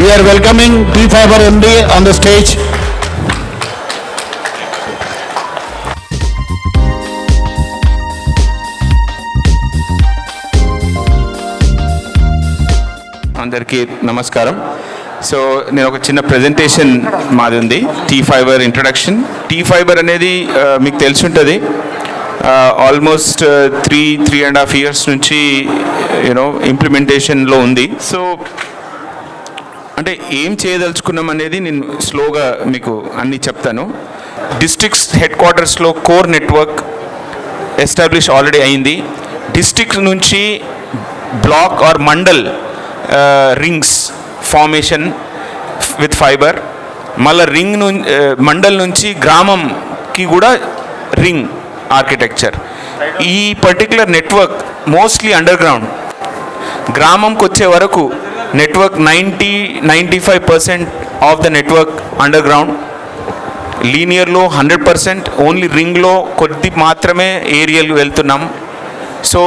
We are welcoming T-Fiber MD on the stage. అందరికీ నమస్కారం. So నేను ఒక చిన్న ప్రెజెంటేషన్ మాది ఉంది. T-Fiber introduction. T-Fiber అనేది మీకు తెలిసి ఉంటుంది, ఆల్మోస్ట్ 3.5 years నుంచి ఇంప్లిమెంటేషన్లో ఉంది. సో అంటే ఏం చేయదలుచుకున్నాం అనేది నేను స్లోగా మీకు అన్నీ చెప్తాను. డిస్ట్రిక్ట్స్ హెడ్ క్వార్టర్స్లో కోర్ నెట్వర్క్ ఎస్టాబ్లిష్ ఆల్రెడీ అయింది. డిస్ట్రిక్ట్ నుంచి block or mandal rings formation with fibre, మళ్ళీ రింగ్ మండల్ నుంచి గ్రామంకి కూడా రింగ్ ఆర్కిటెక్చర్. ఈ particular network mostly underground. గ్రామంకి వచ్చే వరకు network 90-95% of the network underground. లీనియర్లో 100%, ఓన్లీ రింగ్లో కొద్ది మాత్రమే ఏరియాలు వెళ్తున్నాం. సో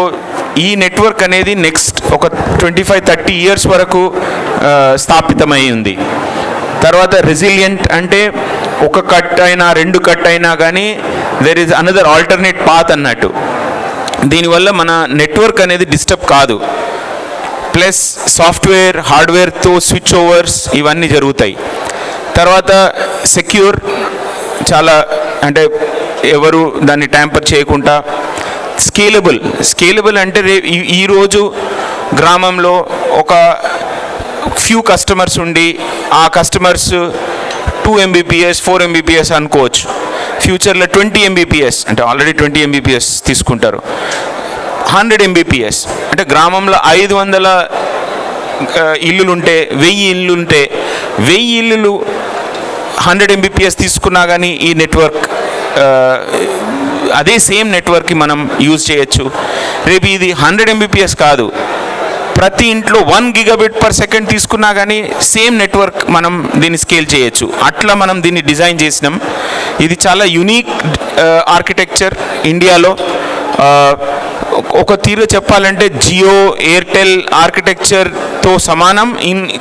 ఈ నెట్వర్క్ అనేది నెక్స్ట్ ఒక 25-30 years వరకు స్థాపితమై ఉంది. తర్వాత రెసిలియంట్ అంటే ఒక కట్ అయినా 2 కట్ అయినా కానీ there is another alternate path అన్నట్టు. దీనివల్ల మన నెట్వర్క్ అనేది డిస్టర్బ్ కాదు. ప్లస్ సాఫ్ట్వేర్ హార్డ్వేర్తో స్విచ్ ఓవర్స్ ఇవన్నీ జరుగుతాయి. తర్వాత సెక్యూర్, చాలా అంటే ఎవరు దాన్ని ట్యాంపర్ చేయకుండా. స్కేలబుల్ అంటే ఈరోజు గ్రామంలో ఒక ఫ్యూ కస్టమర్స్ ఉండి ఆ కస్టమర్స్ 2 Mbps 4 Mbps అనుకోవచ్చు. ఫ్యూచర్లో 20 Mbps అంటే ఆల్రెడీ 20 Mbps తీసుకుంటారు. 100 Mbps అంటే గ్రామంలో 500 ఇల్లులుంటే 1000 ఇల్లుంటే 1000 ఇల్లులు 100 Mbps తీసుకున్నా కానీ ఈ నెట్వర్క్ అదే సేమ్ నెట్వర్క్కి మనం యూజ్ చేయొచ్చు. రేపు ఇది 100 Mbps కాదు, ప్రతి ఇంట్లో 1 Gbps తీసుకున్నా కానీ సేమ్ నెట్వర్క్ మనం దీన్ని స్కేల్ చేయొచ్చు. అట్లా మనం దీన్ని డిజైన్ చేసినాం. ఇది చాలా యూనిక్ ఆర్కిటెక్చర్ ఇండియాలో. ఒక తీరు చెప్పాలంటే జియో ఎయిర్టెల్ ఆర్కిటెక్చర్తో సమానం.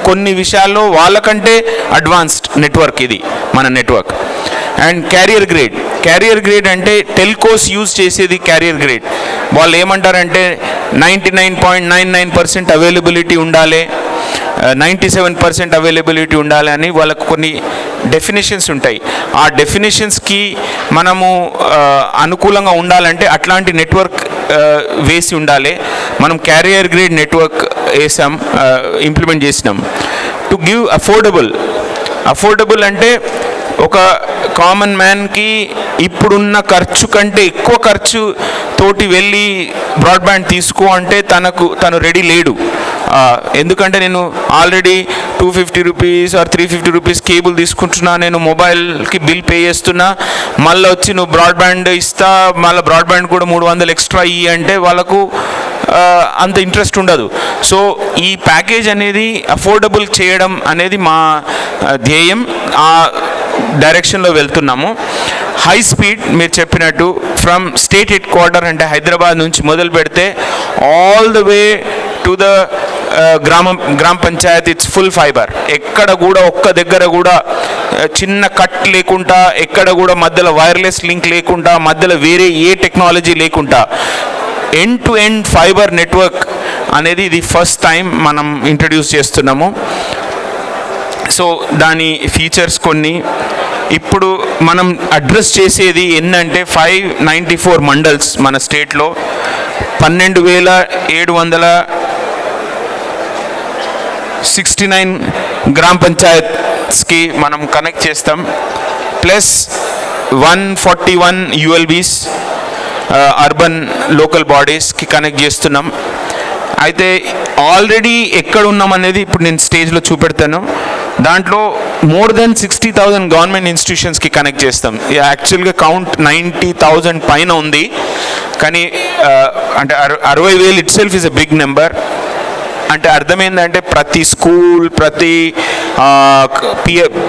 కొన్ని విషయాల్లో వాళ్ళకంటే అడ్వాన్స్డ్ నెట్వర్క్ ఇది మన నెట్వర్క్. అండ్ క్యారియర్ గ్రేడ్ అంటే టెల్కోస్ యూజ్ చేసేది క్యారియర్ గ్రేడ్. వాళ్ళు ఏమంటారంటే 99.99% అవైలబిలిటీ ఉండాలి, 97% అవైలబిలిటీ ఉండాలి అని వాళ్ళకు కొన్ని డెఫినేషన్స్ ఉంటాయి. ఆ డెఫినేషన్స్కి మనము అనుకూలంగా ఉండాలంటే అట్లాంటి నెట్వర్క్ వేసి ఉండాలి. మనం క్యారియర్ గ్రేడ్ నెట్వర్క్ వేసాం, ఇంప్లిమెంట్ చేసినాం. టు గివ్ అఫోర్డబుల్ అంటే ఒక కామన్ మ్యాన్కి ఇప్పుడున్న ఖర్చు కంటే ఎక్కువ ఖర్చు తోటి వెళ్ళి బ్రాడ్బ్యాండ్ తీసుకో అంటే తను రెడీ లేడు. ఎందుకంటే నేను already 250 rupees or 350 rupees cable తీసుకుంటున్నా, నేను మొబైల్కి బిల్ పే చేస్తున్నా, మళ్ళీ వచ్చి నువ్వు బ్రాడ్బ్యాండ్ ఇస్తా, మళ్ళీ బ్రాడ్బ్యాండ్ కూడా 300 ఎక్స్ట్రా ఇయ్యి అంటే వాళ్ళకు అంత ఇంట్రెస్ట్ ఉండదు. సో ఈ ప్యాకేజ్ అనేది అఫోర్డబుల్ చేయడం అనేది మా ధ్యేయం. ఆ డైరెక్షన్లో వెళ్తున్నాము. హై స్పీడ్ మీరు చెప్పినట్టు ఫ్రమ్ స్టేట్ హెడ్ క్వార్టర్ అంటే హైదరాబాద్ నుంచి మొదలు పెడితే all the way to the గ్రామ పంచాయత్ ఇట్స్ ఫుల్ ఫైబర్. ఎక్కడ కూడా ఒక్క దగ్గర కూడా చిన్న కట్ లేకుండా, ఎక్కడ కూడా మధ్యలో వైర్లెస్ లింక్ లేకుండా, మధ్యలో వేరే ఏ టెక్నాలజీ లేకుండా end to end fibre network అనేది ఇది ఫస్ట్ టైం మనం ఇంట్రడ్యూస్ చేస్తున్నాము. సో దాని ఫీచర్స్ కొన్ని ఇప్పుడు మనం అడ్రస్ చేసేది ఏంటంటే 594 మండల్స్ మన స్టేట్లో, 12,769 గ్రామ పంచాయత్స్కి మనం కనెక్ట్ చేస్తాం. ప్లస్ 141 ULBs అర్బన్ లోకల్ బాడీస్కి కనెక్ట్ చేస్తున్నాం. అయితే ఆల్రెడీ ఎక్కడ ఉన్నాం అనేది ఇప్పుడు నేను స్టేజ్లో చూపెడతాను. దాంట్లో మోర్ దెన్ 60,000 గవర్నమెంట్ ఇన్స్టిట్యూషన్స్కి కనెక్ట్ చేస్తాం. యాక్చువల్గా కౌంట్ 90,000 పైన ఉంది, కానీ అంటే 60,000 itself is a big number. అంటే అర్థం ఏంటంటే ప్రతి స్కూల్, ప్రతి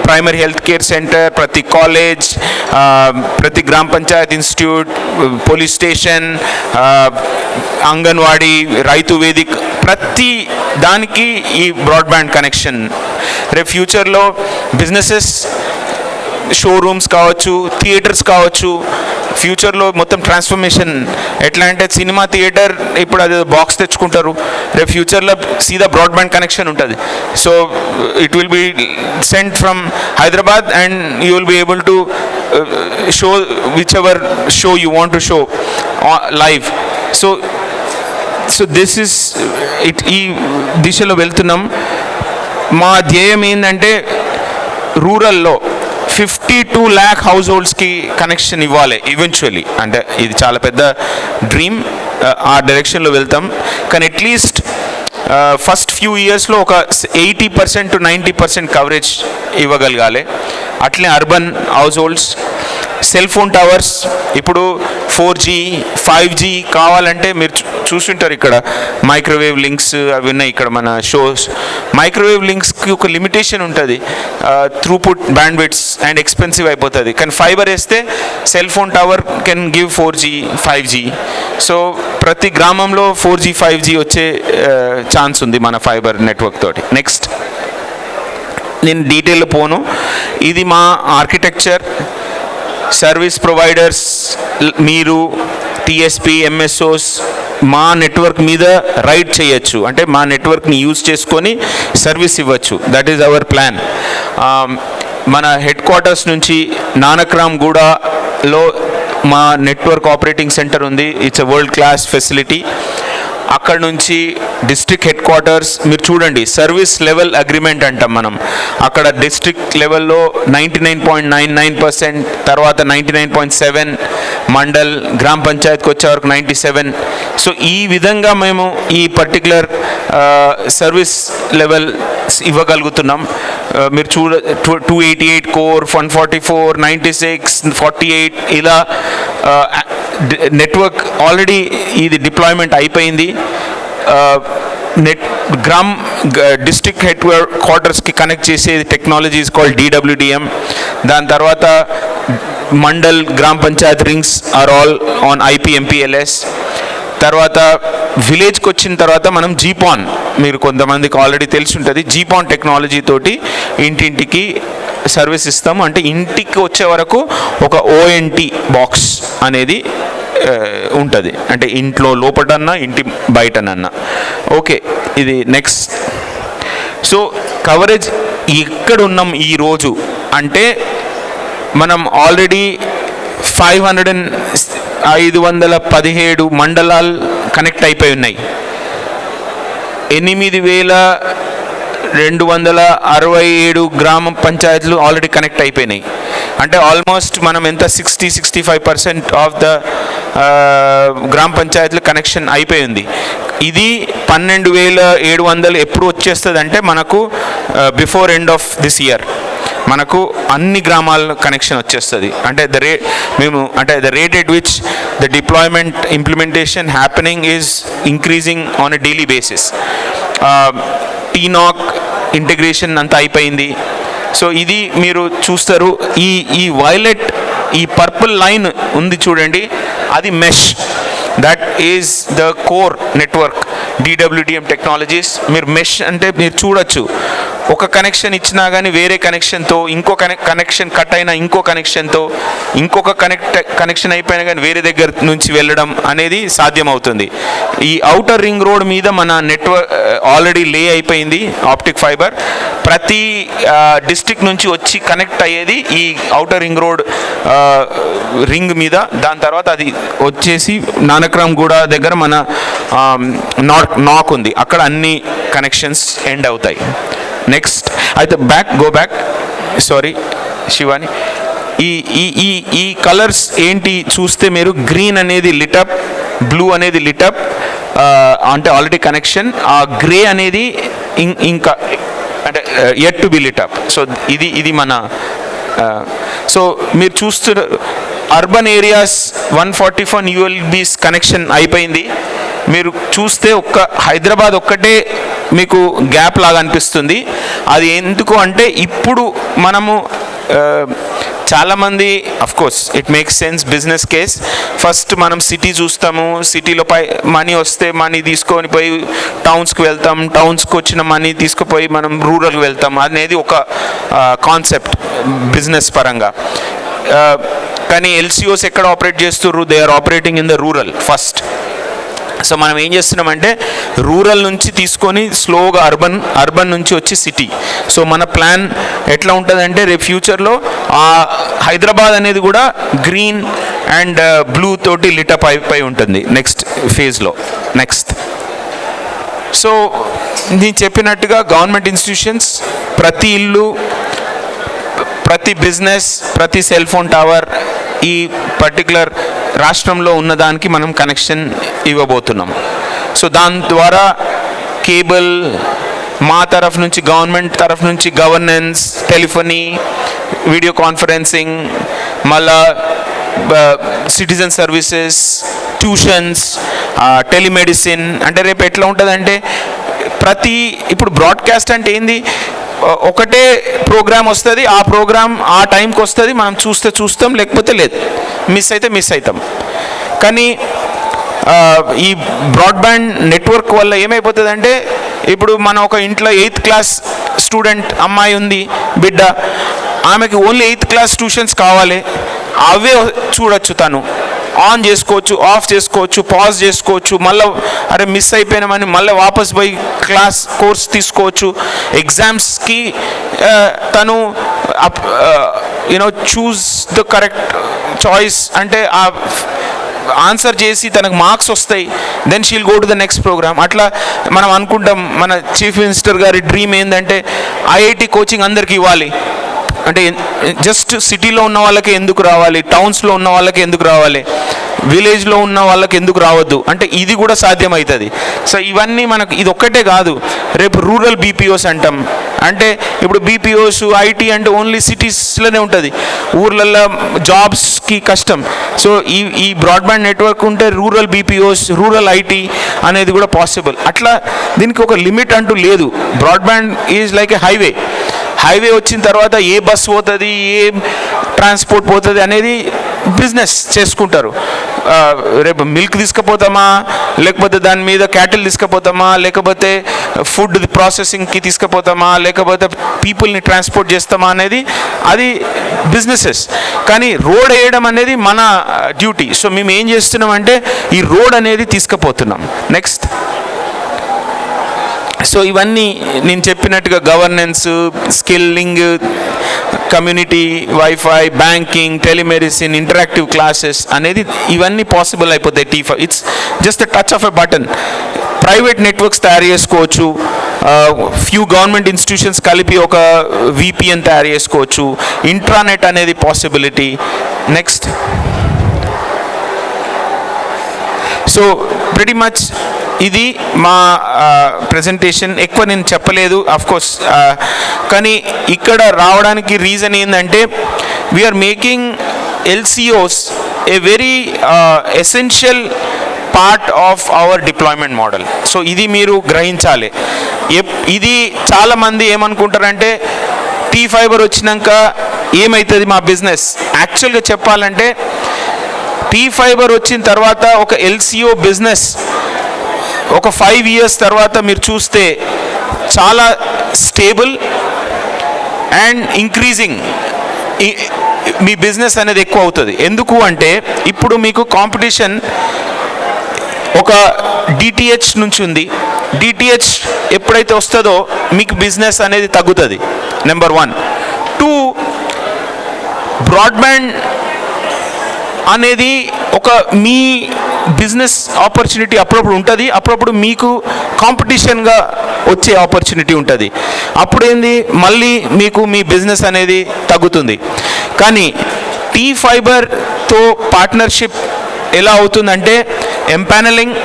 ప్రైమరీ హెల్త్ కేర్ సెంటర్, ప్రతి కాలేజ్, ప్రతి గ్రామ panchayat institute, police station, anganwadi, రైతు వేదిక, ప్రతి దానికి ఈ బ్రాడ్బ్యాండ్ కనెక్షన్. రేపు ఫ్యూచర్లో బిజినెసెస్, షోరూమ్స్ కావచ్చు, థియేటర్స్ కావచ్చు, ఫ్యూచర్లో మొత్తం ట్రాన్స్ఫర్మేషన్ ఎట్లా అంటే సినిమా థియేటర్ ఇప్పుడు అది బాక్స్ తెచ్చుకుంటారు, రేపు ఫ్యూచర్లో సీదా బ్రాడ్బ్యాండ్ కనెక్షన్ ఉంటుంది. So it will be sent from Hyderabad and you will be able to show which ever show you want to show live. So this is it. ఈ దిశలో వెళ్తున్నాం. మా ధ్యేయం ఏంటంటే రూరల్లో 52 lakh హౌస్ హోల్డ్స్కి కనెక్షన్ ఇవ్వాలి ఈవెన్చువల్లీ. అంటే ఇది చాలా పెద్ద డ్రీమ్, ఆ డైరెక్షన్లో వెళ్తాం. కానీ అట్లీస్ట్ ఫస్ట్ ఫ్యూ ఇయర్స్లో ఒక 80% to 90% కవరేజ్ ఇవ్వగలగాలి. అట్లే urban house holds, cell phone towers ఇప్పుడు 4G 5G కావాలంటే మీరు చూస్తుంటారు ఇక్కడ మైక్రోవేవ్ లింక్స్ అవి ఉన్నాయి. ఇక్కడ మన షోస్ మైక్రోవేవ్ లింక్స్కి ఒక లిమిటేషన్ ఉంటుంది, త్రూపుట్, బ్యాండ్విడ్త్స్ అండ్ ఎక్స్పెన్సివ్ అయిపోతుంది. కానీ ఫైబర్ వేస్తే cell phone tower can give 4G 5G. So ప్రతి గ్రామంలో 4G 5G వచ్చే ఛాన్స్ ఉంది మన ఫైబర్ నెట్వర్క్ తోటి. నెక్స్ట్ నేను డీటెయిల్లో పోను. ఇది మా ఆర్కిటెక్చర్. సర్వీస్ ప్రొవైడర్స్, మీరు టీఎస్పీ, ఎంఎస్ఓస్ మా నెట్వర్క్ మీద రైడ్ చేయొచ్చు, అంటే మా నెట్వర్క్ని యూజ్ చేసుకొని సర్వీస్ ఇవ్వచ్చు. That is our plan. మన హెడ్ క్వార్టర్స్ నుంచి నానక్రామ్ గూడలో మా నెట్వర్క్ ఆపరేటింగ్ సెంటర్ ఉంది. It's a world class facility. అక్కడ నుంచి డిస్ట్రిక్ట్ హెడ్ క్వార్టర్స్ మీరు చూడండి, సర్వీస్ లెవెల్ అగ్రిమెంట్ అంటాం మనం. అక్కడ డిస్ట్రిక్ట్ లెవెల్లో 99.99%, తర్వాత 99.7%, మండల్, గ్రామ పంచాయత్కి వచ్చే వరకు 97%. సో ఈ విధంగా మేము ఈ పర్టికులర్ సర్వీస్ లెవెల్ ఇవ్వగలుగుతున్నాం. మీరు 288 కోర్, 144, 96, 48 ఇలా నెట్వర్క్ ఆల్రెడీ ఇది డిప్లాయ్మెంట్ అయిపోయింది. డిస్ట్రిక్ట్ హెడ్ క్వార్టర్స్కి కనెక్ట్ చేసే టెక్నాలజీ ఇస్ కాల్డ్ DWDM. దాని తర్వాత మండల్, గ్రామ panchayat rings are all on IP/MPLS. తర్వాత విలేజ్కి వచ్చిన తర్వాత మనం జీపాన్, మీరు కొంతమందికి ఆల్రెడీ తెలిసి ఉంటుంది, జీపాన్ టెక్నాలజీ తోటి ఇంటింటికి సర్వీస్ ఇస్తాము. అంటే ఇంటికి వచ్చే వరకు ఒక ONT బాక్స్ అనేది ఉంటుంది, అంటే ఇంట్లో లోపటన్నా ఇంటి బయటనన్నా. ఓకే, ఇది నెక్స్ట్. సో కవరేజ్ ఎక్కడ ఉన్నాం ఈరోజు అంటే మనం ఆల్రెడీ 517 మండలాలు కనెక్ట్ అయిపోయి ఉన్నాయి. 8267 గ్రామ పంచాయతీలు ఆల్రెడీ కనెక్ట్ అయిపోయినాయి. అంటే ఆల్మోస్ట్ మనం ఎంత 60-65% ఆఫ్ ద గ్రామ పంచాయతీలు కనెక్షన్ అయిపోయింది. ఇది 12,700 ఎప్పుడు వచ్చేస్తుంది అంటే మనకు before end of this year మనకు అన్ని గ్రామాల కనెక్షన్ వచ్చేస్తుంది. అంటే the rate at which the deployment implementation happening is increasing on a daily basis. TNOC integration అంతా అయిపోయింది. సో ఇది మీరు చూస్తారు. ఈ వైలెట్, ఈ పర్పుల్ లైన్ ఉంది చూడండి, అది mesh. That is the core network DWDM technologies. మీరు మెష్ అంటే మీరు చూడొచ్చు, ఒక కనెక్షన్ ఇచ్చినా కానీ వేరే కనెక్షన్తో, ఇంకో కనెక్షన్ కట్ అయినా ఇంకో కనెక్షన్తో, ఇంకొక కనెక్షన్ అయిపోయినా కానీ వేరే దగ్గర నుంచి వెళ్ళడం అనేది సాధ్యమవుతుంది. ఈ ఔటర్ రింగ్ రోడ్ మీద మన నెట్వర్క్ ఆల్రెడీ లే అయిపోయింది ఆప్టిక్ ఫైబర్. ప్రతి డిస్ట్రిక్ట్ నుంచి వచ్చి కనెక్ట్ అయ్యేది ఈ ఔటర్ రింగ్ రోడ్ రింగ్ మీద. దాని తర్వాత అది వచ్చేసి నానక్రామ్ గూడ దగ్గర మన నాక్ ఉంది, అక్కడ అన్ని కనెక్షన్స్ ఎండ్ అవుతాయి. నెక్స్ట్ అయితే గో బ్యాక్, సారీ శివాని. ఈ కలర్స్ ఏంటి చూస్తే మీరు, గ్రీన్ అనేది లిటప్, బ్లూ అనేది లిటప్, అంటే ఆల్రెడీ కనెక్షన్. ఆ గ్రే అనేది ఇంకా అంటే యెట్ టు బి లిటప్. సో ఇది మన సో మీరు చూస్తున్న అర్బన్ ఏరియాస్ 141 ULBs కనెక్షన్ అయిపోయింది. మీరు చూస్తే హైదరాబాద్ ఒక్కటే మీకు గ్యాప్ లాగా అనిపిస్తుంది. అది ఎందుకు అంటే ఇప్పుడు మనము చాలామంది course it makes sense business case. First మనం సిటీ చూస్తాము, సిటీలో మనీ వస్తే మనీ తీసుకొని పోయి టౌన్స్కి వెళ్తాం, టౌన్స్కి వచ్చిన మనీ తీసుకుపోయి మనం రూరల్కి వెళ్తాం అనేది ఒక కాన్సెప్ట్ బిజినెస్ పరంగా. కానీ ఎల్సిఓస్ ఎక్కడ ఆపరేట్ చేస్తుర్రు? They are operating in the rural first. So మనం ఏం చేస్తున్నామంటే రూరల్ నుంచి తీసుకొని స్లోగా అర్బన్ నుంచి వచ్చి సిటీ. సో మన ప్లాన్ ఎట్లా ఉంటుందంటే రేపు ఫ్యూచర్లో ఆ హైదరాబాద్ అనేది కూడా గ్రీన్ అండ్ బ్లూ తోటి లిటప్ అయిపోయి ఉంటుంది నెక్స్ట్ ఫేజ్లో. సో నేను చెప్పినట్టుగా గవర్నమెంట్ ఇన్స్టిట్యూషన్స్, ప్రతి ఇల్లు, ప్రతి బిజినెస్, ప్రతి సెల్ ఫోన్ టవర్ ఈ పర్టికులర్ రాష్ట్రంలో ఉన్నదానికి మనం కనెక్షన్ ఇవ్వబోతున్నాం. సో దాని ద్వారా కేబుల్, మా తరఫు నుంచి గవర్నమెంట్ తరఫు నుంచి గవర్నెన్స్, టెలిఫోనీ, వీడియో కాన్ఫరెన్సింగ్, మళ్ళా సిటిజన్ సర్వీసెస్, ట్యూషన్స్, టెలిమెడిసిన్. అంటే రేపు ఎట్లా ఉంటుందంటే ఇప్పుడు బ్రాడ్కాస్ట్ అంటే ఏంది? ఒకటే ప్రోగ్రామ్ వస్తుంది, ఆ ప్రోగ్రామ్ ఆ టైంకి వస్తుంది, మనం చూస్తాం, లేకపోతే లేదు, మిస్ అవుతాం. కానీ ఈ బ్రాడ్బ్యాండ్ నెట్వర్క్ వల్ల ఏమైపోతుందంటే ఇప్పుడు మన ఒక ఇంట్లో 8th క్లాస్ స్టూడెంట్ అమ్మాయి ఉంది, బిడ్డ, ఆమెకి ఓన్లీ 8th క్లాస్ ట్యూషన్స్ కావాలి, అవే చూడొచ్చు, తను ఆన్ చేసుకోవచ్చు, ఆఫ్ చేసుకోవచ్చు, పాజ్ చేసుకోవచ్చు, మళ్ళీ అరే మిస్ అయిపోయినామని మళ్ళీ వాపస్ పోయి కోర్స్ తీసుకోవచ్చు. ఎగ్జామ్స్కి తను చూస్ ద కరెక్ట్ చాయిస్, అంటే ఆ ఆన్సర్ చేసి తనకు మార్క్స్ వస్తాయి, then she'll go to the next program. అట్లా మనం అనుకుంటాం మన చీఫ్ మినిస్టర్ గారి డ్రీమ్ ఏంటంటే ఐఐటి కోచింగ్ అందరికి ఇవ్వాలి. అంటే జస్ట్ సిటీలో ఉన్న వాళ్ళకి ఎందుకు రావాలి, టౌన్స్లో ఉన్న వాళ్ళకి ఎందుకు రావాలి, విలేజ్లో ఉన్న వాళ్ళకి ఎందుకు రావద్దు అంటే ఇది కూడా సాధ్యమవుతుంది. సో ఇవన్నీ మనకు ఇది ఒక్కటే కాదు, రేపు రూరల్ బీపీఓస్ అంటాం. అంటే ఇప్పుడు బీపీఓస్ ఐటీ అంటే ఓన్లీ సిటీస్లోనే ఉంటుంది, ఊర్లలో జాబ్స్కి కష్టం. సో ఈ బ్రాడ్బ్యాండ్ నెట్వర్క్ ఉంటే రూరల్ బీపీఓస్, రూరల్ ఐటీ అనేది కూడా పాసిబుల్. అట్లా దీనికి ఒక లిమిట్ అంటూ లేదు. Broadband is like A highway వచ్చిన తర్వాత ఏ బస్ పోతుంది, ఏ ట్రాన్స్పోర్ట్ పోతుంది అనేది బిజినెస్ చేసుకుంటారు. రేపు మిల్క్ తీసుకుపోతామా, లేకపోతే దాని మీద క్యాటిల్ తీసుకుపోతామా, లేకపోతే ఫుడ్ ప్రాసెసింగ్కి తీసుకుపోతామా, లేకపోతే పీపుల్ని ట్రాన్స్పోర్ట్ చేస్తామా అనేది అది బిజినెసెస్. కానీ రోడ్ వేయడం అనేది మన డ్యూటీ. సో మేము ఏం చేస్తున్నామంటే ఈ రోడ్ అనేది తీసుకుపోతున్నాం. నెక్స్ట్ సో ఇవన్నీ నేను చెప్పినట్టుగా governance, skilling, community wifi, banking, telemedicine, interactive classes అనేది ఇవన్నీ పాసిబుల్ అయిపోతాయి. T5 it's just the touch of a button. Private networks తయారు చేసుకోవచ్చు, ఫ్యూ గవర్నమెంట్ ఇన్స్టిట్యూషన్స్ కలిపి ఒక VPN తయారు చేసుకోవచ్చు, ఇంట్రానెట్ అనేది possibility. Next so pretty much ఇది మా ప్రజెంటేషన్. ఎక్కువ నేను చెప్పలేదు కోర్స్, కానీ ఇక్కడ రావడానికి రీజన్ ఏంటంటే we are making LCOs a very essential part of our deployment model. So ఇది మీరు గ్రహించాలి. ఇది చాలామంది ఏమనుకుంటారంటే T-Fiber వచ్చినాక ఏమవుతుంది మా బిజినెస్. యాక్చువల్గా చెప్పాలంటే T-Fiber వచ్చిన తర్వాత ఒక ఎల్సిఓ బిజినెస్ ఒక 5 years తర్వాత మీరు చూస్తే చాలా stable and increasing me business అనేది ఎక్కువ అవుతుంది. ఎందుకు అంటే ఇప్పుడు మీకు కాంపిటీషన్ ఒక డిటిహెచ్ నుంచి ఉంది. డిటిహెచ్ ఎప్పుడైతే వస్తుందో మీకు బిజినెస్ అనేది తగ్గుతుంది, నెంబర్ 1. 2, బ్రాడ్బ్యాండ్ అనేది ఒక మీ బిజినెస్ ఆపర్చునిటీ అప్పుడప్పుడు ఉంటుంది, అప్పుడప్పుడు మీకు కాంపిటీషన్గా వచ్చే ఆపర్చునిటీ ఉంటుంది. అప్పుడేంది మళ్ళీ మీకు మీ బిజినెస్ అనేది తగ్గుతుంది. కానీ T-Fiberతో పార్ట్నర్షిప్ ఎలా అవుతుందంటే ఎంపానలింగ్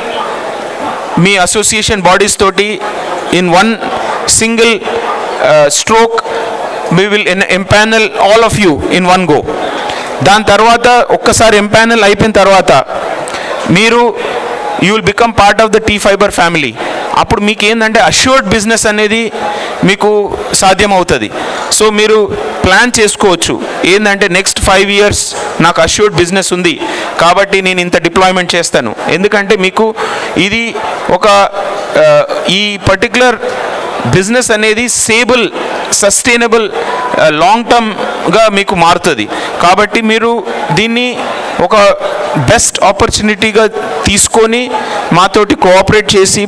మీ అసోసియేషన్ బాడీస్ తోటి in one single stroke we will empanel all of you in one go. దాని తర్వాత ఒక్కసారి ఎంపానల్ అయిపోయిన తర్వాత మీరు you will become part of the T-Fiber family. అప్పుడు మీకు ఏంటంటే అష్యూర్డ్ బిజినెస్ అనేది మీకు సాధ్యమవుతుంది. సో మీరు ప్లాన్ చేసుకోవచ్చు ఏంటంటే నెక్స్ట్ 5 years నాకు అష్యూర్డ్ బిజినెస్ ఉంది కాబట్టి నేను ఇంత డిప్లాయ్మెంట్ చేస్తాను. ఎందుకంటే మీకు ఇది ఒక ఈ పర్టికులర్ బిజినెస్ అనేది స్టేబుల్ సస్టైనబుల్ లాంగ్ టర్మ్గా మీకు మారుతుంది. కాబట్టి మీరు దీన్ని ఒక బెస్ట్ ఆపర్చునిటీగా తీసుకొని మాతోటి కోఆపరేట్ చేసి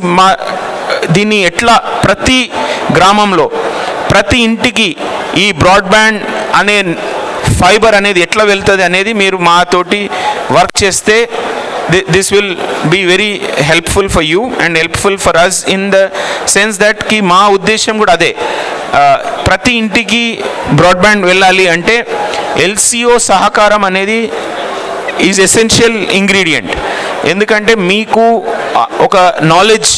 దీన్ని ఎట్లా ప్రతి గ్రామంలో ప్రతి ఇంటికి ఈ బ్రాడ్బ్యాండ్ అనే ఫైబర్ అనేది ఎట్లా వెళ్తుంది అనేది మీరు మాతోటి వర్క్ చేస్తే this will be very helpful for you and helpful for us in the sense that ki మా ఉద్దేశం కూడా అదే, ప్రతి ఇంటికి బ్రాడ్బ్యాండ్ వెళ్ళాలి అంటే LCO సహకారం అనేది ఈజ్ ఎసెన్షియల్ ఇంగ్రీడియంట్. ఎందుకంటే మీకు ఒక నాలెడ్జ్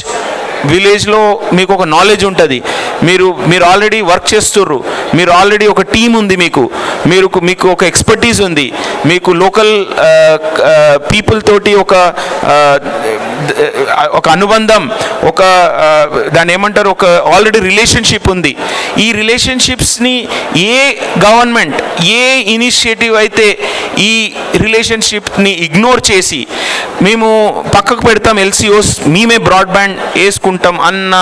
విలేజ్లో మీకు ఒక నాలెడ్జ్ ఉంటుంది, మీరు ఆల్రెడీ వర్క్ చేస్తుర్రు, మీరు ఆల్రెడీ ఒక టీం ఉంది, మీకు ఒక ఎక్స్పర్టీస్ ఉంది, మీకు లోకల్ పీపుల్ తోటి ఒక అనుబంధం, దాన్ని ఏమంటారు, ఒక ఆల్రెడీ రిలేషన్షిప్ ఉంది. ఈ రిలేషన్షిప్స్ని ఏ గవర్నమెంట్ ఏ ఇనిషియేటివ్ అయితే ఈ రిలేషన్షిప్ని ఇగ్నోర్ చేసి మేము పక్కకు పెడతాం LCOs మేమే బ్రాడ్బ్యాండ్ వేసుకుంటాం అన్న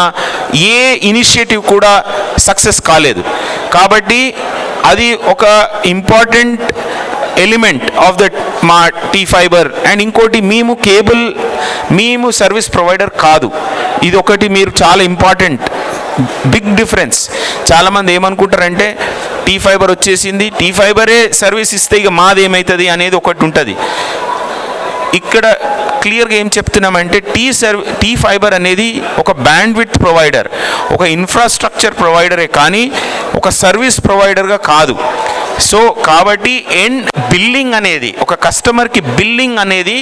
ఏ ఇనిషియేటివ్ కూడా సక్సెస్ కాలేదు. కాబట్టి అది ఒక ఇంపార్టెంట్ ఎలిమెంట్ ఆఫ్ దట్ మా T-Fiber. అండ్ ఇంకోటి మేము సర్వీస్ ప్రొవైడర్ కాదు, ఇది ఒకటి మీరు చాలా ఇంపార్టెంట్ బిగ్ డిఫరెన్స్. చాలామంది ఏమనుకుంటారంటే T-Fiber వచ్చేసింది, T-Fiberే సర్వీస్ ఇస్తే ఇక మాది ఏమవుతుంది అనేది ఒకటి ఉంటుంది. ఇక్కడ క్లియర్గా ఏం చెప్తున్నామంటే T-Fiber అనేది ఒక బ్యాండ్విడ్త్ ప్రొవైడర్, ఒక ఇన్ఫ్రాస్ట్రక్చర్ ప్రొవైడరే కానీ ఒక సర్వీస్ ప్రొవైడర్గా కాదు. సో కాబట్టి బిల్లింగ్ అనేది ఒక కస్టమర్కి బిల్లింగ్ అనేది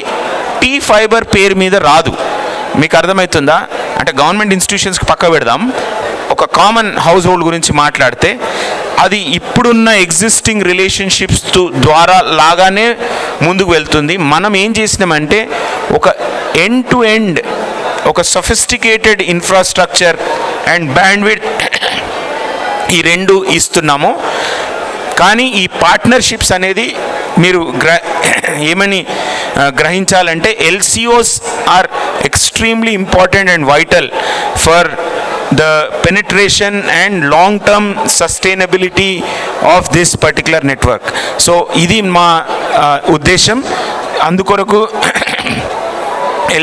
T-Fiber పేరు మీద రాదు. మీకు అర్థమవుతుందా? అంటే గవర్నమెంట్ ఇన్స్టిట్యూషన్స్కి పక్క పెడదాం, ఒక కామన్ హౌస్ హోల్డ్ గురించి మాట్లాడితే అది ఇప్పుడున్న ఎగ్జిస్టింగ్ రిలేషన్షిప్స్ ద్వారా లాగానే ముందుకు వెళ్తుంది. మనం ఏం చేసినామంటే ఒక ఎండ్ టు ఎండ్ ఒక సొఫిస్టికేటెడ్ ఇన్ఫ్రాస్ట్రక్చర్ అండ్ బ్యాండ్విడ్త్ ఈ రెండు ఇస్తున్నాము. కానీ ఈ పార్ట్నర్షిప్స్ అనేది మీరు ఏమని గ్రహించాలంటే LCOs are extremely important and vital for the penetration and long term sustainability of this particular network. So ఇది మా ఉద్దేశం. అందుకొరకు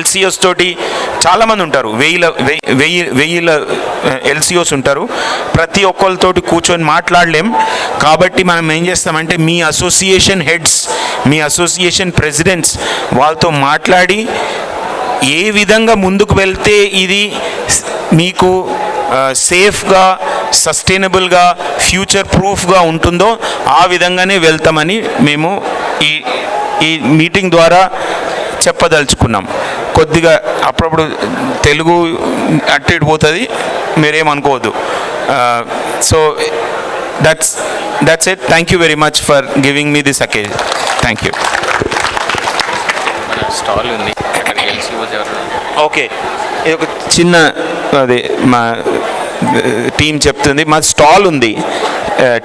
LCOs తోటి చాలామంది ఉంటారు, వెయ్యిల LCOs ఉంటారు, ప్రతి ఒక్కరితోటి కూర్చొని మాట్లాడలేం. కాబట్టి మనం ఏం చేస్తామంటే మీ అసోసియేషన్ హెడ్స్, మీ అసోసియేషన్ ప్రెసిడెంట్స్ వాళ్ళతో మాట్లాడి ఏ విధంగా ముందుకు వెళ్తే ఇది మీకు సేఫ్గా సస్టైనబుల్గా ఫ్యూచర్ ప్రూఫ్గా ఉంటుందో ఆ విధంగానే వెళ్తామని మేము ఈ మీటింగ్ ద్వారా చెప్పదలుచుకున్నాం. కొద్దిగా అప్పుడప్పుడు తెలుగు అటు ఇటు పోతుంది, మీరేమనుకోవద్దు. So that's it. Thank you very much for giving me this occasion. Thank you. Stall ఉంది, ఓకే, ఇది ఒక చిన్న అదే మా టీం చెప్తుంది, మా స్టాల్ ఉంది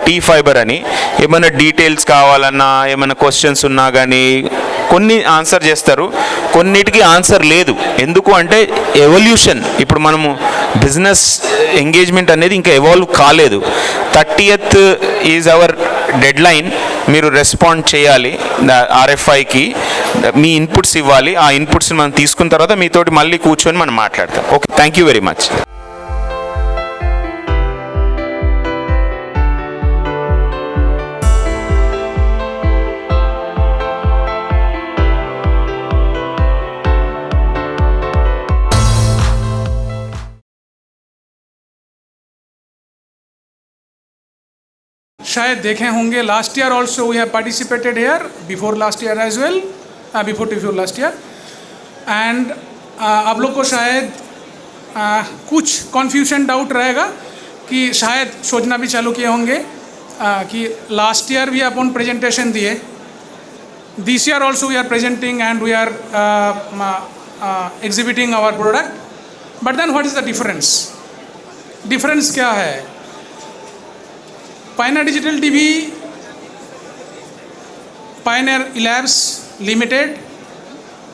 T-Fiber అని. ఏమైనా డీటెయిల్స్ కావాలన్నా ఏమైనా క్వశ్చన్స్ ఉన్నా కానీ కొన్ని ఆన్సర్ చేస్తారు, కొన్నిటికి ఆన్సర్ లేదు. ఎందుకు అంటే ఎవల్యూషన్, ఇప్పుడు మనము బిజినెస్ ఎంగేజ్మెంట్ అనేది ఇంకా ఎవాల్వ్ కాలేదు. 30th is our dead line. మీరు రెస్పాండ్ చేయాలి RFIకి, మీ ఇన్పుట్స్ ఇవ్వాలి. ఆ ఇన్పుట్స్ని మనం తీసుకున్న తర్వాత మీతోటి మళ్ళీ కూర్చొని మనం మాట్లాడతాం. Okay, thank you very much. शायद देखे होंगे last year also we have participated here, before last year as well, before last year. And आप लोग को शायद कुछ कन्फ्यूजन डाउट रहेगा कि शायद सोचना भी चालू किए होंगे कि लास्ट ईयर भी अपन प्रेजेंटेशन दिए, this year also we are presenting and we are exhibiting our product. But then what is the difference? Difference क्या है? Pioneer Digital TV, Pioneer Labs Limited,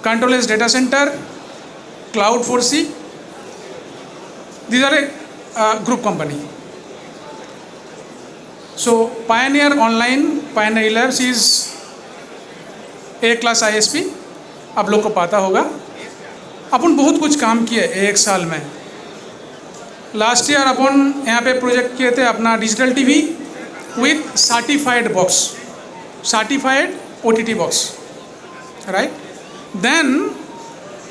Control-S Data Center, Cloud 4C. These are a group company. So Pioneer Online, Pioneer Labs is A-class ISP. आप लोग को पता होगा. अपन बहुत कुछ काम किए एक साल में. लास्ट ईयर अपन यहाँ पे प्रोजेक्ट किए थे अपना digital TV with certified box, certified OTT box, right? Then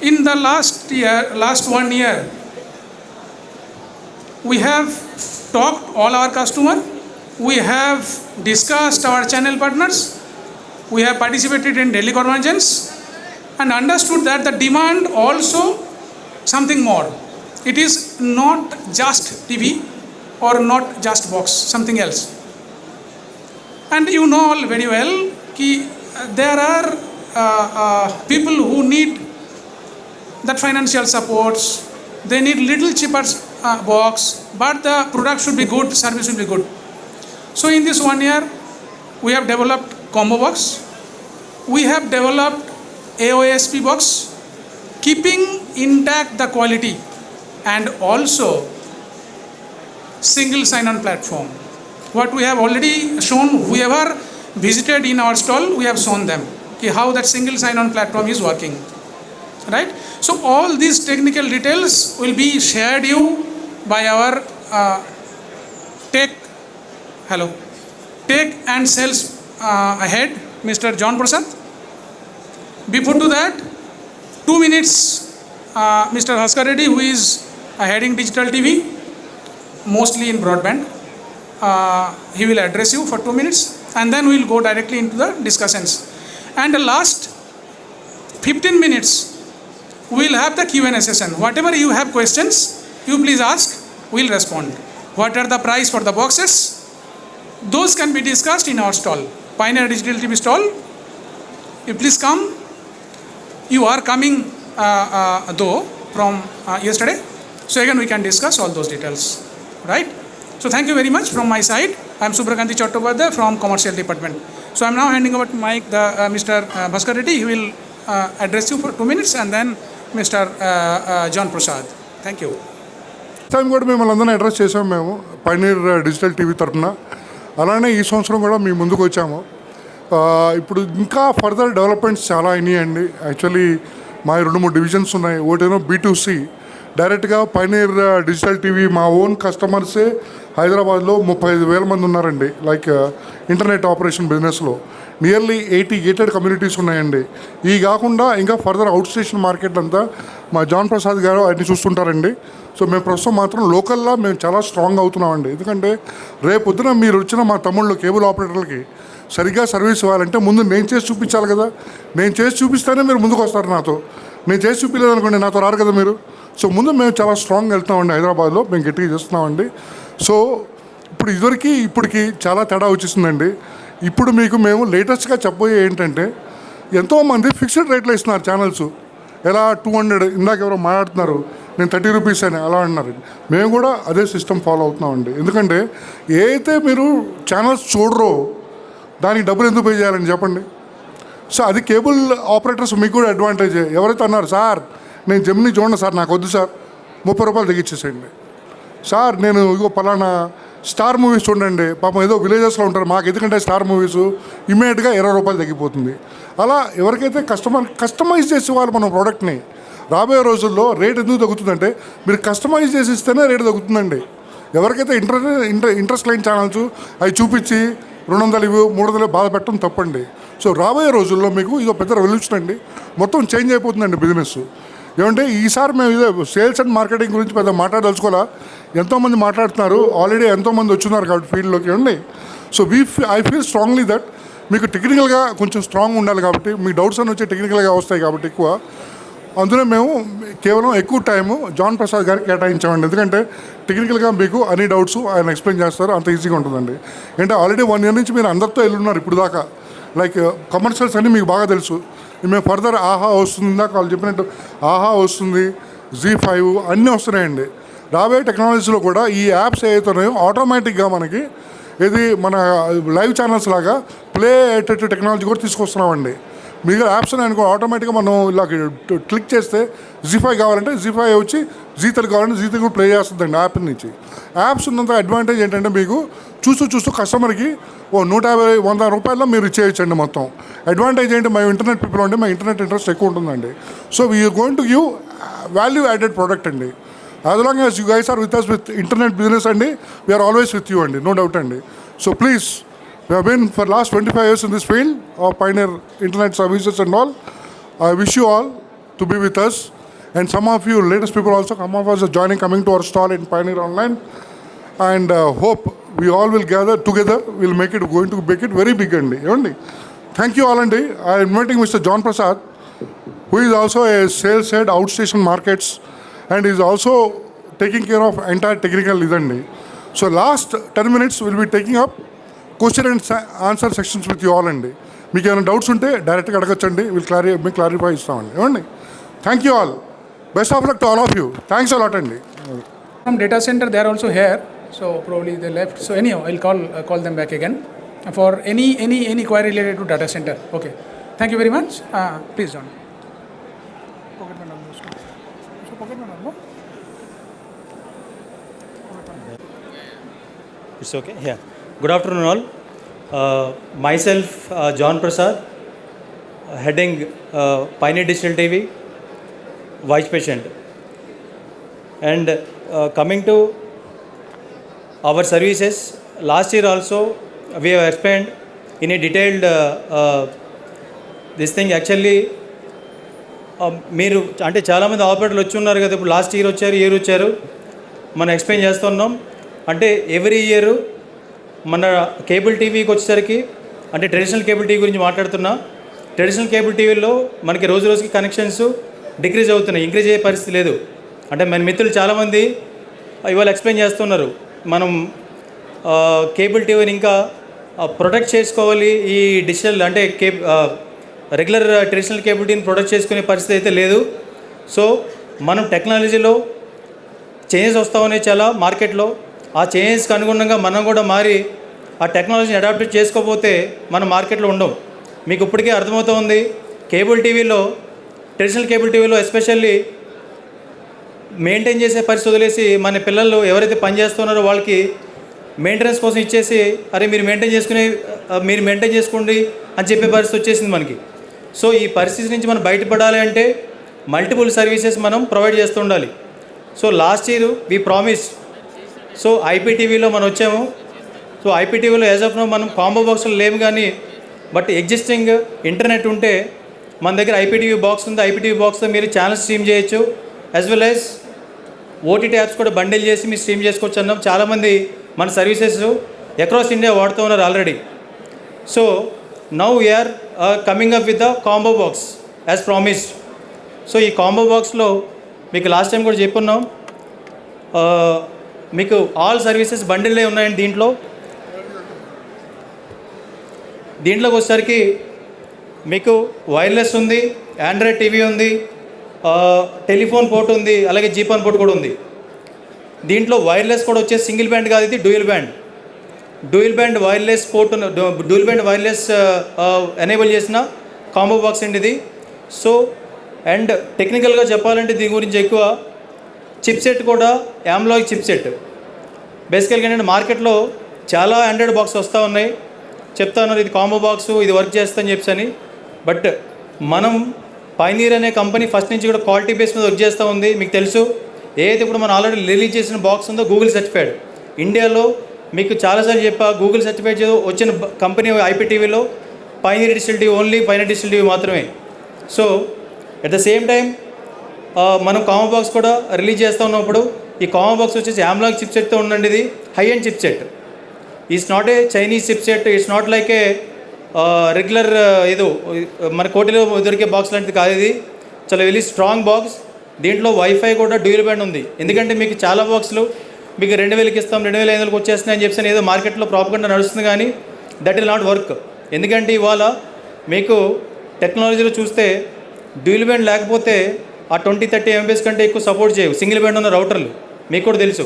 in the last 1 year, we have talked all our customer, we have discussed our channel partners, we have participated in daily convergence and understood that the demand also something more. It is not just TV or not just box, something else. And you know all very well कि there are people who need that financial supports. They need little cheaper box, but the product should be good, service should be good. So in this 1 year, we have developed combo box. We have developed AOSP box, keeping intact the quality and also single sign-on platform. What we have already shown, whoever visited in our stall, we have shown them how that single sign-on platform is working, right? So all these technical details will be shared you by our tech and sales head, Mr. John Prasad. Before to that, 2 minutes, Mr. Bhaskar Reddy, who is heading digital TV, mostly in broadband. He will address you for 2 minutes. And then we will go directly into the discussions. And the last 15 minutes, we will have the Q&A session. Whatever you have questions, you please ask, we will respond. What are the price for the boxes? Those can be discussed in our stall, Pioneer Digital TV stall. You please come. You are coming though from yesterday. So again we can discuss all those details, right? So thank you very much from my side. I am Subrakanti Chattopadhyay from Commercial Department. So I am now handing over to Mike, Mr. Bhaskar Reddy. He will address you for 2 minutes and then Mr. John Prasad. Thank you. Time కూడా మిమ్మల్ని అందరినీ address చేసాము మేము pioneer digital TV తరఫున. అలానే ఈ సంవత్సరం కూడా మీ ముందుకు వచ్చాము. ఇప్పుడు ఇంకా ఫర్దర్ డెవలప్మెంట్స్ చాలా అయినాయండి. యాక్చువల్లీ మా 2-3 డివిజన్స్ ఉన్నాయి. ఒకటేమో B2C డైరెక్ట్గా పైనీర్ డిజిటల్ టీవీ మా ఓన్ కస్టమర్సే హైదరాబాద్లో 35,000 మంది ఉన్నారండి. లైక్ ఇంటర్నెట్ ఆపరేషన్ బిజినెస్లో నియర్లీ 80 గేటెడ్ కమ్యూనిటీస్ ఉన్నాయండి. ఈ కాకుండా ఇంకా ఫర్దర్ అవుట్ స్టేషన్ మార్కెట్ అంతా మా జాన్ ప్రసాద్ గారు అన్ని చూస్తుంటారండి. సో మేము ప్రస్తుతం మాత్రం లోకల్లో మేము చాలా స్ట్రాంగ్ అవుతున్నామండి. ఎందుకంటే రేపొద్దున మీరు వచ్చిన మా తమ్ముళ్ళు కేబుల్ ఆపరేటర్లకి సరిగ్గా సర్వీస్ ఇవ్వాలంటే ముందు నేను చేసి చూపించాలి కదా. నేను చేసి చూపిస్తేనే మీరు ముందుకు వస్తారు నాతో. నేను చేసి చూపించలేదనుకోండి నాతో రారు కదా మీరు. సో ముందు మేము చాలా స్ట్రాంగ్ వెళ్తున్నామండి. హైదరాబాద్లో మేము గట్టిగా చేస్తున్నామండి. సో ఇప్పుడు ఇప్పటికి చాలా తేడా వచ్చేసిందండి. ఇప్పుడు మీకు మేము లేటెస్ట్గా చెప్పబోయే ఏంటంటే ఎంతోమంది ఫిక్స్డ్ రేట్లో ఇస్తున్నారు ఛానల్స్. ఎలా 200, ఇందాక ఎవరో మాట్లాడుతున్నారు నేను 30 రూపీస్ అని అలా అన్నారు. మేము కూడా అదే సిస్టమ్ ఫాలో అవుతున్నామండి. ఎందుకంటే ఏ అయితే మీరు ఛానల్స్ చూడరో దానికి డబ్బులు ఎందుకు పే చేయాలని చెప్పండి. సో అది కేబుల్ ఆపరేటర్స్ మీకు కూడా అడ్వాంటేజే. ఎవరైతే అన్నారు సార్ నేను జెమిని చూడండి సార్ నాకు వద్దు సార్ 30 రూపాయలు తగ్గించేసేయండి సార్, నేను ఇగో పలానా స్టార్ మూవీస్ చూడండి పాపం ఏదో విలేజెస్లో ఉంటారు మాకు ఎందుకంటే స్టార్ మూవీస్ ఇమీడియట్గా 20 రూపాయలు తగ్గిపోతుంది. అలా ఎవరికైతే కస్టమైజ్ చేసేవాళ్ళు మన ప్రోడక్ట్ని రాబోయే రోజుల్లో రేట్ ఎందుకు తగ్గుతుందంటే మీరు కస్టమైజ్ చేసి ఇస్తేనే రేటు తగ్గుతుందండి. ఎవరికైతే ఇంట్రెస్ట్ లైన్ ఛానల్స్ అవి చూపించి 200 ఇవి 300 బాధ పెట్టడం తప్పండి. సో రాబోయే రోజుల్లో మీకు ఇదో పెద్ద రెవల్యూషన్ అండి. మొత్తం చేంజ్ అయిపోతుందండి బిజినెస్. ఏమంటే ఈసారి మేము ఇదే సేల్స్ అండ్ మార్కెటింగ్ గురించి పెద్ద మాట్లాడదలుచుకోవాలా. ఎంతోమంది మాట్లాడుతున్నారు, ఆల్రెడీ ఎంతోమంది వచ్చున్నారు కాబట్టి ఫీల్డ్లోకి ఏమండి. So I feel strongly that మీకు టెక్నికల్గా కొంచెం స్ట్రాంగ్ ఉండాలి కాబట్టి మీ డౌట్స్ అని వచ్చి టెక్నికల్గా వస్తాయి కాబట్టి ఎక్కువ. అందులో మేము కేవలం ఎక్కువ టైము జాన్ ప్రసాద్ గారికి కేటాయించామండి. ఎందుకంటే టెక్నికల్గా మీకు అన్ని డౌట్స్ ఆయన ఎక్స్ప్లెయిన్ చేస్తారు, అంత ఈజీగా ఉంటుందండి. అంటే ఆల్రెడీ 1 year నుంచి మీరు అందరితో వెళ్ళున్నారు ఇప్పుడు దాకా. లైక్ కమర్షియల్స్ అన్నీ మీకు బాగా తెలుసు. మేము ఫర్దర్ ఆహా వస్తుంది, ఇందాక వాళ్ళు చెప్పినట్టు ఆహా వస్తుంది, Z5 అన్నీ వస్తున్నాయండి. రాబోయే టెక్నాలజీలో కూడా ఈ యాప్స్ ఏవైతే ఉన్నాయో ఆటోమేటిక్గా మనకి ఇది మన లైవ్ ఛానల్స్ లాగా ప్లే అయ్యేటట్టు టెక్నాలజీ కూడా తీసుకొస్తున్నామండి. మిగతా యాప్స్ అనుకో ఆటోమేటిక్గా మనం ఇలా క్లిక్ చేస్తే Z5 కావాలంటే Z5 వచ్చి Z తెలుగు కావాలంటే Z తెలుగు ప్లే చేస్తుందండి యాప్ నుంచి. యాప్స్ ఉన్నంత అడ్వాంటేజ్ ఏంటంటే మీకు చూస్తూ కస్టమర్కి 150-100 రూపాయల్లో మీరు ఇచ్చేయచ్చండి మొత్తం. అడ్వాంటేజ్ ఏంటి, మా ఇంటర్నెట్ పీపుల్ అంటే మా ఇంటర్నెట్ ఇంట్రెస్ట్ ఎక్కువ ఉంటుందండి. So we are going to give value added product అండి. As long as you guys are with us with internet business అండి, వీఆర్ ఆల్వేస్ విత్ యూ అండి, నో డౌట్ అండి. So please, we have been for last 25 years in this field of Pioneer Internet Services and all. I wish you all to be with us, and some of you latest people also, some of us are coming to our stall in Pioneer Online, and hope we all will gather together, we'll going to make it very big andi. Thank you all andi. I am inviting Mr. John Prasad, who is also a sales head outstation markets and is also taking care of entire technical idandi. So last 10 minutes we'll be taking up question and answer sections with you all అండి. మీకు ఏమైనా doubts ఉంటే డైరెక్ట్గా అడగచ్చండి, మీకు clarify ఇస్తామండి. ఏమండి, thank you all, best of luck to all of you, thanks a lot అండి. From data center, they are also here, so probably they left. So anyhow, I'll call them back again for any query related to data center. Okay, thank you very much. Please, John. It's okay. Yeah. Good afternoon, all. Myself, John Prasad, heading Pioneer Digital TV, Vice President. And coming to our services, last year also we have explained in a detailed this thing. Actually, మీరు అంటే చాలామంది ఆపరేటర్లు వచ్చి ఉన్నారు కదా, ఇప్పుడు last year వచ్చారు, మనం ఎక్స్ప్లెయిన్ చేస్తున్నాం. అంటే ఎవ్రీ ఇయర్ మన కేబుల్ టీవీకి వచ్చేసరికి, అంటే ట్రెడిషనల్ కేబుల్ టీవీ గురించి మాట్లాడుతున్నా, ట్రెడిషనల్ కేబుల్ టీవీలో మనకి రోజుకి కనెక్షన్స్ డిక్రీజ్ అవుతున్నాయి, ఇంక్రీజ్ అయ్యే పరిస్థితి లేదు. అంటే మన మిత్రులు చాలామంది ఇవాళ ఎక్స్ప్లెయిన్ చేస్తున్నారు, మనం కేబుల్ టీవీని ఇంకా ప్రొటెక్ట్ చేసుకోవాలి, ఈ డిజిటల్ అంటే రెగ్యులర్ ట్రెడిషనల్ కేబుల్ టీవీని ప్రొటెక్ట్ చేసుకునే పరిస్థితి అయితే లేదు. సో మనం టెక్నాలజీలో చేంజెస్ వస్తూ ఉన్నాయి చాలా మార్కెట్లో. ఆ చేంజెస్కి అనుగుణంగా మనం కూడా మారి ఆ టెక్నాలజీని అడాప్ట్ చేసుకోకపోతే మనం మార్కెట్లో ఉండం. మీకు ఇప్పటికే అర్థమవుతూ ఉంది, కేబుల్ టీవీలో, ట్రెడిషనల్ కేబుల్ టీవీలో ఎస్పెషల్లీ మెయింటైన్ చేసే పరిస్థితి వదిలేసి మన పిల్లలు ఎవరైతే పనిచేస్తున్నారో వాళ్ళకి మెయింటెనెన్స్ కోసం ఇచ్చేసి, అరే మీరు మెయింటైన్ చేసుకోండి అని చెప్పే పరిస్థితి వచ్చేసింది మనకి. సో ఈ పరిస్థితి నుంచి మనం బయటపడాలి అంటే మల్టిపుల్ సర్వీసెస్ మనం ప్రొవైడ్ చేస్తూ ఉండాలి. So last year we promise. So ఐపీటీవీలో మనం వచ్చాము. సో ఐపీటీవీలో యాజ్ ఆఫ్ నో మనం కాంబో బాక్స్లో లేము, కానీ బట్ ఎగ్జిస్టింగ్ ఇంటర్నెట్ ఉంటే మన దగ్గర ఐపీటీవీ బాక్స్ ఉంది. ఐపీటీవీ బాక్స్తో మీరు ఛానల్ స్ట్రీమ్ చేయొచ్చు, as well as OTT apps కూడా బండిల్ చేసి మీరు స్ట్రీమ్ చేసుకోవచ్చు అన్నాం. చాలామంది మన సర్వీసెస్ అక్రాస్ ఇండియా వాడుతూ ఉన్నారు already. So now we are coming up with the combo box as promised. So ఈ కాంబో బాక్స్లో మీకు లాస్ట్ టైం కూడా చెప్పున్నాం, మీకు ఆల్ సర్వీసెస్ బండిల్లే ఉన్నాయండి. దీంట్లోకి వచ్చేసరికి మీకు వైర్లెస్ ఉంది, ఆండ్రాయిడ్ టీవీ ఉంది, టెలిఫోన్ పోర్ట్ ఉంది, అలాగే జీపాన్ పోర్ట్ కూడా ఉంది. దీంట్లో వైర్లెస్ కూడా వచ్చేసి సింగిల్ బ్యాండ్ కాదు, ఇది dual band wireless port, dual band wireless enable చేసిన కాంబో బాక్స్ అండి ఇది. సో అండ్ టెక్నికల్గా చెప్పాలంటే దీని గురించి ఎక్కువ చిప్సెట్ కూడా యామ్లాగ్ చిప్సెట్. బేసికల్గా ఏంటంటే మార్కెట్లో చాలా ఆండ్రాయిడ్ బాక్స్ వస్తూ ఉన్నాయి, చెప్తా ఉన్నారు ఇది కాంబో బాక్స్, ఇది వర్క్ చేస్తుందని చెప్పని. బట్ మనం పైనీర్ అనే కంపెనీ ఫస్ట్ నుంచి కూడా క్వాలిటీ బేస్ మీద వర్క్ చేస్తూ ఉంది. మీకు తెలుసు, ఏదైతే ఇప్పుడు మనం ఆల్రెడీ రిలీజ్ చేసిన బాక్స్ ఉందో గూగుల్ సర్టిఫైడ్. ఇండియాలో మీకు చాలాసార్లు చెప్పా, గూగుల్ సర్టిఫైడ్ వచ్చిన కంపెనీ ఐపీటీవీలో Pioneer digital TV, only Pioneer digital TV మాత్రమే. So at the same time మనం కాంబో బాక్స్ కూడా రిలీజ్ చేస్తూ ఉన్నప్పుడు ఈ కాంబో బాక్స్ వచ్చేసి యామ్లాగ్ చిప్సెట్తో ఉండండి. ఇది high and chipset, is not a Chinese chipset, it's not like A regular ఏదో మన కోటిలో దొరికే బాక్స్ లాంటిది కాదు. ఇది చాలా వెరీ స్ట్రాంగ్ బాక్స్. దీంట్లో వైఫై కూడా డ్యూయల్ బ్యాండ్ ఉంది. ఎందుకంటే మీకు చాలా బాక్సులు మీకు 2000కి ఇస్తాం, 2500కి వచ్చేస్తున్నాయి అని చెప్పి ఏదో మార్కెట్లో ప్రాపగండా నడుస్తుంది, కానీ దట్ విల్ నాట్ వర్క్. ఎందుకంటే ఇవాళ మీకు టెక్నాలజీలో చూస్తే డ్యూయల్ బ్యాండ్ లేకపోతే ఆ 20-30 MBs కంటే ఎక్కువ సపోర్ట్ చేయవు సింగిల్ బ్యాండ్ ఉన్న రౌటర్లు, మీకు కూడా తెలుసు.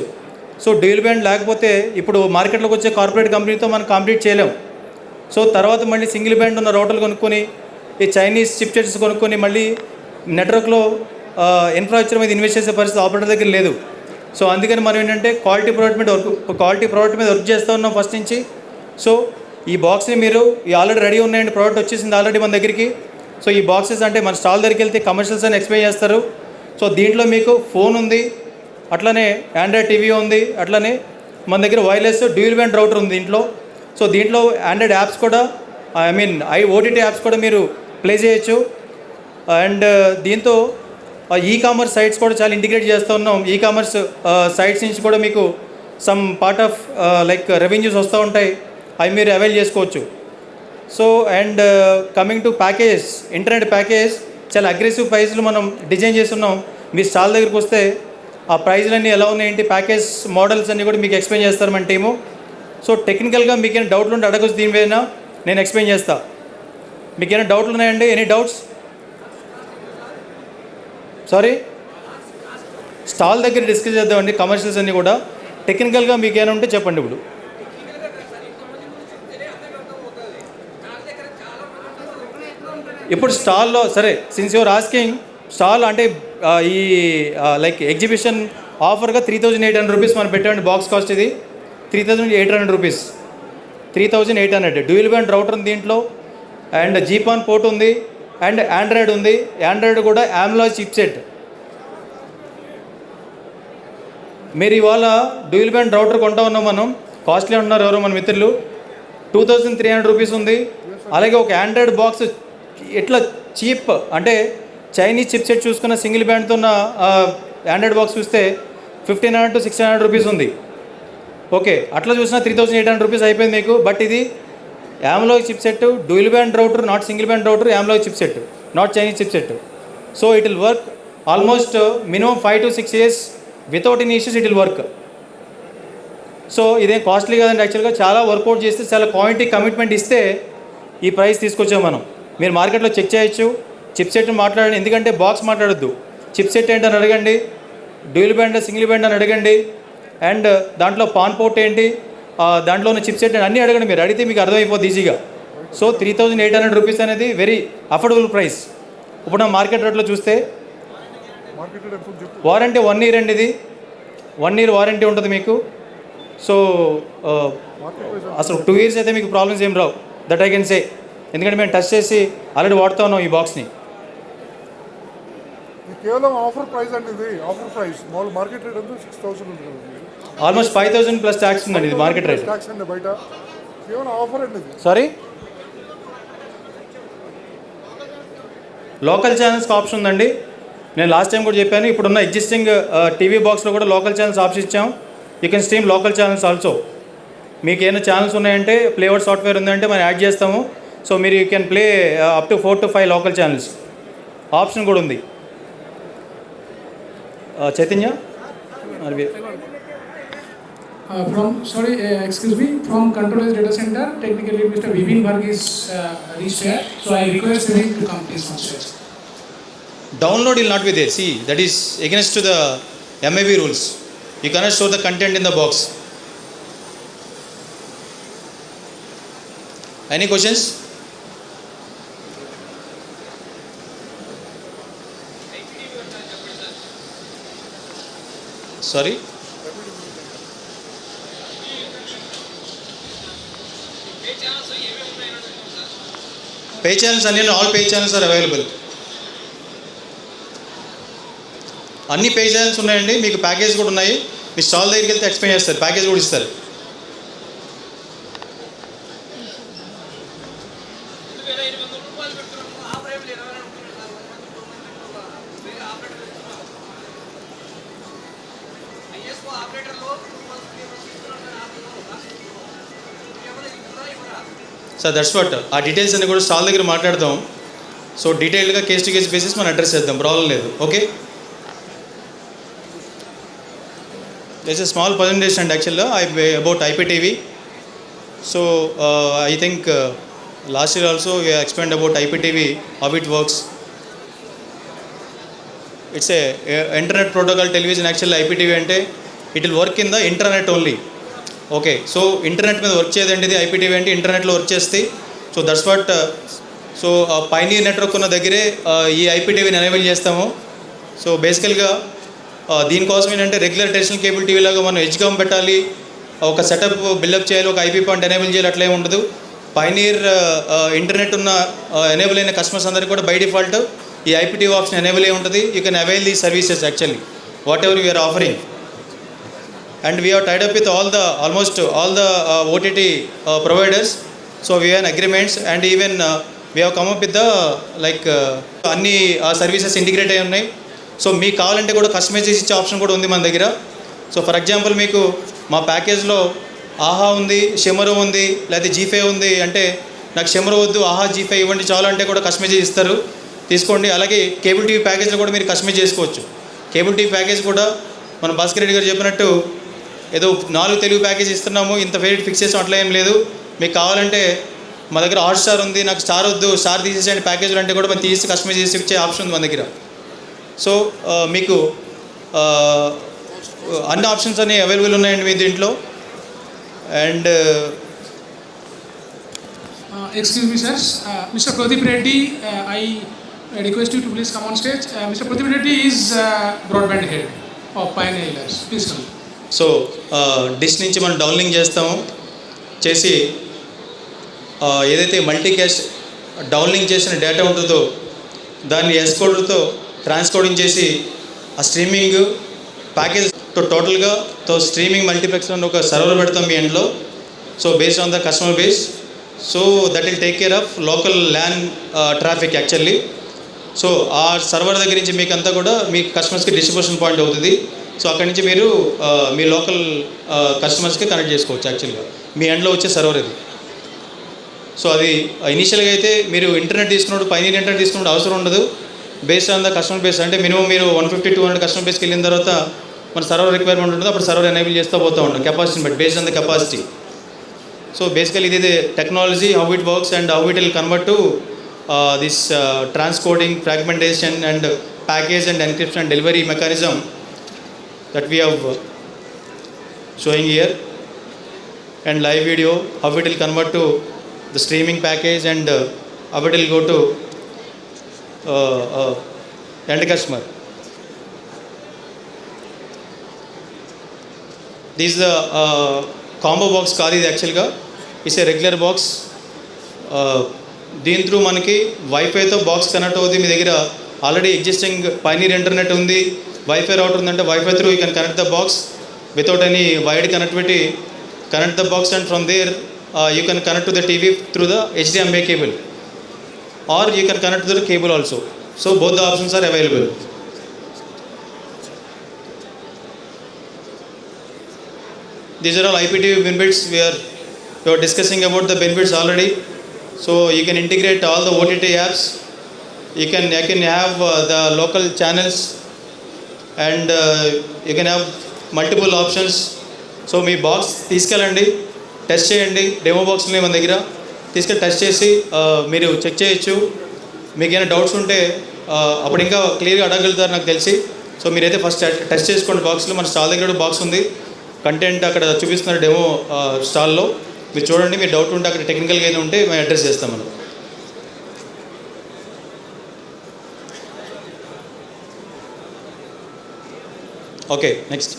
సో డ్యూయల్ బ్యాండ్ లేకపోతే ఇప్పుడు మార్కెట్లోకి వచ్చే కార్పొరేట్ కంపెనీతో మనం కాంపీట్ చేయలేం. సో తర్వాత మళ్ళీ సింగిల్ బ్యాండ్ ఉన్న రౌటర్లు కొనుక్కొని ఈ చైనీస్ చిప్సెట్స్ కొనుక్కొని మళ్ళీ నెట్వర్క్లో ఇన్ఫ్రాస్ట్రక్చర్ మీద ఇన్వెస్ట్ చేసే పరిస్థితి ఆపరేటర్ దగ్గర లేదు. సో అందుకని మనం ఏంటంటే క్వాలిటీ ప్రోడక్ట్ మీద వర్క్ చేస్తూ ఉన్నాం ఫస్ట్ నుంచి. సో ఈ బాక్స్ని మీరు ఆల్రెడీ రెడీ ఉన్నాయండి, ప్రోడక్ట్ వచ్చేసింది ఆల్రెడీ మన దగ్గరికి. సో ఈ బాక్సెస్ అంటే మన స్టాల్ దగ్గరికి వెళ్తే కమర్షియల్స్ అని ఎక్స్ప్లెయిన్ చేస్తారు. సో దీంట్లో మీకు ఫోన్ ఉంది, అట్లనే ఆండ్రాయిడ్ టీవీ ఉంది, అట్లనే మన దగ్గర వైర్లెస్ డ్యూయల్ బ్యాండ్ రౌటర్ ఉంది దీంట్లో. సో దీంట్లో ఆండ్రాయిడ్ యాప్స్ కూడా ఓటీటీ యాప్స్ కూడా మీరు ప్లే చేయొచ్చు. అండ్ దీంతో ఈ కామర్స్ సైట్స్ కూడా చాలా ఇంటిగ్రేట్ చేస్తూ ఉన్నాం. ఈ కామర్స్ సైట్స్ నుంచి కూడా మీకు some part of like revenues వస్తూ ఉంటాయి, అవి మీరు అవైల్ చేసుకోవచ్చు. So and coming to package, internet package చాలా అగ్రెసివ్ ప్రైస్లు మనం డిజైన్ చేస్తున్నాం. మీ స్టాల్ దగ్గరికి వస్తే ఆ ప్రైజ్లన్నీ ఎలా ఉన్నాయేంటి, ప్యాకేజ్ మోడల్స్ అన్నీ కూడా మీకు ఎక్స్ప్లెయిన్ చేస్తారు మన టీము. సో టెక్నికల్గా మీకు ఏమైనా డౌట్లు ఉంటే అడగచ్చు, దీని మీద నేను ఎక్స్ప్లెయిన్ చేస్తాను. మీకు ఏమైనా డౌట్లు ఉన్నాయండి? Any doubts? సారీ, స్టాల్ దగ్గర డిస్కస్ చేద్దామండి కమర్షియల్స్ అన్నీ కూడా. టెక్నికల్గా మీకు ఏమైనా ఉంటే చెప్పండి. ఇప్పుడు ఇప్పుడు స్టాల్లో సరే, సిన్స్ యువర్ ఆస్కింగ్ స్టాల్ అంటే ఈ లైక్ ఎగ్జిబిషన్ ఆఫర్గా 3,800 రూపీస్ మనం పెట్టామండి. బాక్స్ కాస్ట్ ఇది 3,800 రూపీస్, 3,800. డ్యూయల్ బ్యాండ్ రౌటర్ ఉంది దీంట్లో, అండ్ జీపాన్ పోర్ట్ ఉంది, అండ్ ఆండ్రాయిడ్ ఉంది. ఆండ్రాయిడ్ కూడా AMOLED చిప్సెట్. మీరు ఇవాళ డ్యూయల్ బ్యాండ్ రౌటర్ కొంటా ఉన్నాం మనం, కాస్ట్లీ ఉన్నారు ఎవరో మన మిత్రులు, 2,300 రూపీస్ ఉంది. అలాగే ఒక ఆండ్రాయిడ్ బాక్స్ ఎట్లా చీప్ అంటే చైనీస్ చిప్సెట్ చూసుకున్న సింగిల్ బ్యాండ్తో ఉన్న ఆండ్రాయిడ్ బాక్స్ చూస్తే 1,500 to 1,600 రూపీస్ ఉంది. ఓకే, అట్లా చూసినా 3,800 రూపీస్ అయిపోయింది మీకు. బట్ ఇది AMOLED chipset, dual band router, not single band router, AMOLED chipset, not Chinese chipset. So it will work almost minimum 5 to 6 years without any issues it will work. So ఇదేం costly కదండి, యాక్చువల్గా చాలా work out చేస్తే చాలా quantity commitment ఇస్తే ఈ price తీసుకొచ్చాం మనం. మీరు మార్కెట్లో చెక్ చేయొచ్చు, చిప్సెట్ మాట్లాడండి, ఎందుకంటే బాక్స్ మాట్లాడొద్దు, చిప్సెట్ ఏంటని అడగండి, డ్యూయల్ బ్యాండ్ సింగిల్ బ్యాండ్ అని అడగండి, అండ్ దాంట్లో పాన్ పోర్ట్ ఏంటి, దాంట్లో ఉన్న చిప్సెట్ అన్నీ అడగండి. మీరు అడిగితే మీకు అర్థమైపోద్ది ఈజీగా. సో 3,800 రూపీస్ అనేది వెరీ అఫోర్డబుల్ ప్రైస్. ఇప్పుడు నా మార్కెట్ రేట్లో చూస్తే వారంటీ 1 year అండి, ఇది 1 year వారంటీ ఉంటుంది మీకు. సో అసలు 2 years అయితే మీకు ప్రాబ్లమ్స్ ఏం రావు, దట్ ఐ కెన్ సే. ఎందుకంటే మేము టచ్ చేసి ఆల్రెడీ వాడుతూ ఉన్నాం ఈ బాక్స్ని. కేవలం ఆఫర్ ప్రైస్ అండి, ఇది ఆఫర్ ప్రైస్. మామూలు మార్కెట్ రేట్ అంతా 6,000 ఉంది కదా, ఆల్మోస్ట్ 5,000 ప్లస్ ట్యాక్స్ ఉందండి ఇది మార్కెట్ రేట్. ట్యాక్స్ అండి బయట, కేవలం ఆఫర్ అండి ఇది. సారీ, లోకల్ ఛానల్స్కి ఆప్షన్ ఉందండి. నేను లాస్ట్ టైం కూడా చెప్పాను, ఇప్పుడున్న ఎగ్జిస్టింగ్ టీవీ బాక్స్లో కూడా లోకల్ ఛానల్స్ ఆప్షన్ ఇచ్చాం. You can stream local channels also. మీకు ఏమైనా ఛానల్స్ ఉన్నాయంటే ప్లేఅవుట్ సాఫ్ట్వేర్ ఉందంటే మనం యాడ్ చేస్తాము. సో మీరు you can play up to 4 to 5 local channels option కూడా ఉంది. Chaitanya excuse me, from Control Data Center, technically Mr. Vivin Varg is reached here, so I request Vivin to come please on stage. Download will not be there. See, that is against to the MAB rules. You cannot show the content in the box. Any questions? Sorry? Pay channels, all pay channels are available. అన్ని pay channels ఉన్నాయండి, మీకు package కూడా ఉన్నాయి. మీ stall దగ్గరికి వెళ్తే explain చేస్తారు, package కూడా ఇస్తారు. సార్ దట్స్ వాట్, ఆ డీటెయిల్స్ అన్ని కూడా స్టాల్ దగ్గర మాట్లాడదాం. సో డీటెయిల్డ్గా కేస్ టు కేస్ బేసిస్ మనం అడ్రస్ చేద్దాం, ప్రాబ్లం లేదు. Okay, there's a small presentation and actually about IPTV. So I think last year also we explained about IPTV, how it works. It's a internet protocol television. Actually IPTV అంటే it will work in the internet only. Okay, so internet మీద work చేయదండి ఇది. IPTV అంటే ఇంటర్నెట్లో work చేస్తే, so that's what. So Pioneer network ఉన్న దగ్గరే ఈ ఐపీటీవీని ఎనేబుల్ చేస్తాము. సో బేసికల్గా దీనికోసం ఏంటంటే రెగ్యులర్ ట్రెడిషనల్ కేబుల్ టీవీ లాగా మనం హెచ్కామ్ పెట్టాలి, ఒక సెటప్ బిల్డప్ చేయాలి, ఒక ఐపీ పాయింట్ ఎనేబుల్ చేయాలి, అట్లే ఉండదు. పైనీర్ ఇంటర్నెట్ ఉన్న ఎనేబుల్ అయిన కస్టమర్స్ అందరికీ కూడా బై డిఫాల్ట్ ఈ ఐపీటీవీ ఆప్షన్ ఎనేబుల్ అయి ఉంటుంది. You can avail the services actually whatever we are offering. And we have tied up with almost all the OTT providers. So we have agreements, and even we have come up with the అన్ని services integrate అయి ఉన్నాయి. So మీకు కావాలంటే కూడా customise చేసి ఇచ్చే option కూడా ఉంది మన దగ్గర. సో ఫర్ ఎగ్జాంపుల్ మీకు మా ప్యాకేజ్లో ఆహా ఉంది, షెమరో ఉంది, లేకపోతే జీఫై ఉంది అంటే నాకు షెమరో వద్దు, ఆహా జీఫై ఇవ్వండి చాలు అంటే కూడా కస్టమైజ్ ఇస్తారు, తీసుకోండి. అలాగే కేబుల్ టీవీ ప్యాకేజ్లో కూడా మీరు కస్టమైజ్ చేసుకోవచ్చు. కేబుల్ టీవీ ప్యాకేజ్ కూడా మన భాస్కర్ రెడ్డి గారు చెప్పినట్టు ఏదో 4 తెలుగు ప్యాకేజ్ ఇస్తున్నాము, ఇంత ఫేవరెట్ ఫిక్స్ చేసాం అట్లా ఏం లేదు. మీకు కావాలంటే మా దగ్గర హాట్ స్టార్ ఉంది, నాకు స్టార్ వద్దు, స్టార్ తీసేసేయండి ప్యాకేజ్లు అంటే కూడా మనం తీసి కస్టమైజ్ చేసి ఇచ్చే ఆప్షన్ ఉంది మన దగ్గర. సో మీకు అన్ని ఆప్షన్స్ అన్నీ అవైలబుల్ ఉన్నాయండి మీ దీంట్లో. And excuse me, sir. Mr. Pradeep Reddy, I request you to please come on stage. Mr. Pradeep Reddy is broadband head of Pioneer. Please come. So dish నుంచి మనం డౌన్లింక్ చేస్తాము, చేసి ఏదైతే మల్టీకాస్ట్ డౌన్లింక్ చేసిన data ఉంటుందో దాన్ని ఎస్కోడ్లతో ట్రాన్స్కోడింగ్ చేసి ఆ స్ట్రీమింగ్ ప్యాకేజ్తో టోటల్గా స్ట్రీమింగ్ మల్టీప్లెక్స్ అని ఒక సర్వర్ పెడతాం మీ ఎండ్లో. So based on the customer base, so that will take care of local LAN traffic actually. So ఆ సర్వర్ దగ్గర నుంచి మీకు అంతా కూడా మీ కస్టమర్స్కి డిస్ట్రిబ్యూషన్ పాయింట్ అవుతుంది. సో అక్కడి నుంచి మీరు మీ లోకల్ కస్టమర్స్కి కనెక్ట్ చేసుకోవచ్చు. యాక్చువల్గా మీ ఎండ్లో వచ్చే సర్వర్ ఇది. సో అది ఇనీషియల్గా అయితే మీరు ఇంటర్నెట్ తీసుకున్నప్పుడు పైనీర్ ఇంటర్నెట్ తీసుకున్నప్పుడు అవసరం ఉండదు. Based on the customer base అంటే మినిమం మీరు 150-200 కస్టమర్ బేస్కి వెళ్ళిన తర్వాత మన సర్వర్ రిక్వైర్మెంట్ ఉంటుంది, అప్పుడు సర్వర్ ఎనేబుల్ చేస్తూ పోతూ ఉంటాం కెపాసిటీని బట్టి, based on the capacity. So basically ఇది technology how it works and how it will convert to this transcoding, fragmentation and package and encryption and delivery mechanism that we have showing here, and live video how it will convert to the streaming package and how it will go to end customer. This is the combo box కాదు ఇది యాక్చువల్గా, it's a regular box. దీని through మనకి వైఫైతో box connect అవుతుంది. మీ దగ్గర already existing Pioneer internet ఉంది, వైఫై రౌటర్ ఉందంటే wifi through you can connect the box without any wired connectivity, connect the box and from there you can connect to the TV through the HDMI cable or you can connect to the cable also. So both the options are available. These are all IPTV benefits. We are discussing about the benefits already. So you can integrate all the OTT apps. You can have the local channels, and you can have multiple options. So me box తీసుకెళ్ళండి, test చేయండి. Demo box ఉన్నాయి మన దగ్గర, తీసుకెళ్ళి test చేసి మీరు check చేయొచ్చు. మీకు ఏమైనా డౌట్స్ ఉంటే అప్పుడు ఇంకా క్లియర్గా అడగలుగుతారు నాకు తెలిసి. సో మీరైతే ఫస్ట్ టెస్ట్ చేసుకోండి బాక్స్లో. మన స్టాల్ దగ్గర బాక్స్ ఉంది, కంటెంట్ అక్కడ చూపిస్తున్నారు డెమో స్టాల్లో. మీరు చూడండి, మీరు డౌట్ ఉంటే అక్కడ టెక్నికల్గా ఏదైనా ఉంటే మేము అడ్రస్ చేస్తాం మనం. Okay, next.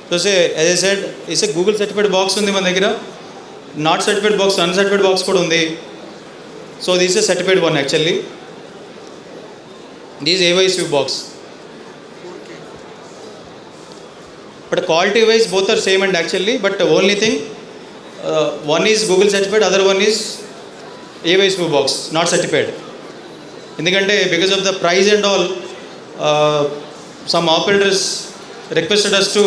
So as I said, it's a Google certified box ఉంది మన దగ్గర. Not certified box, uncertified box కూడా ఉంది. So this a certified one actually. This AYSV box. But quality wise both are same and actually, but only thing one is Google certified, other one is AYSV box not certified. ఎందుకంటే because of the price and all, some operators requested us to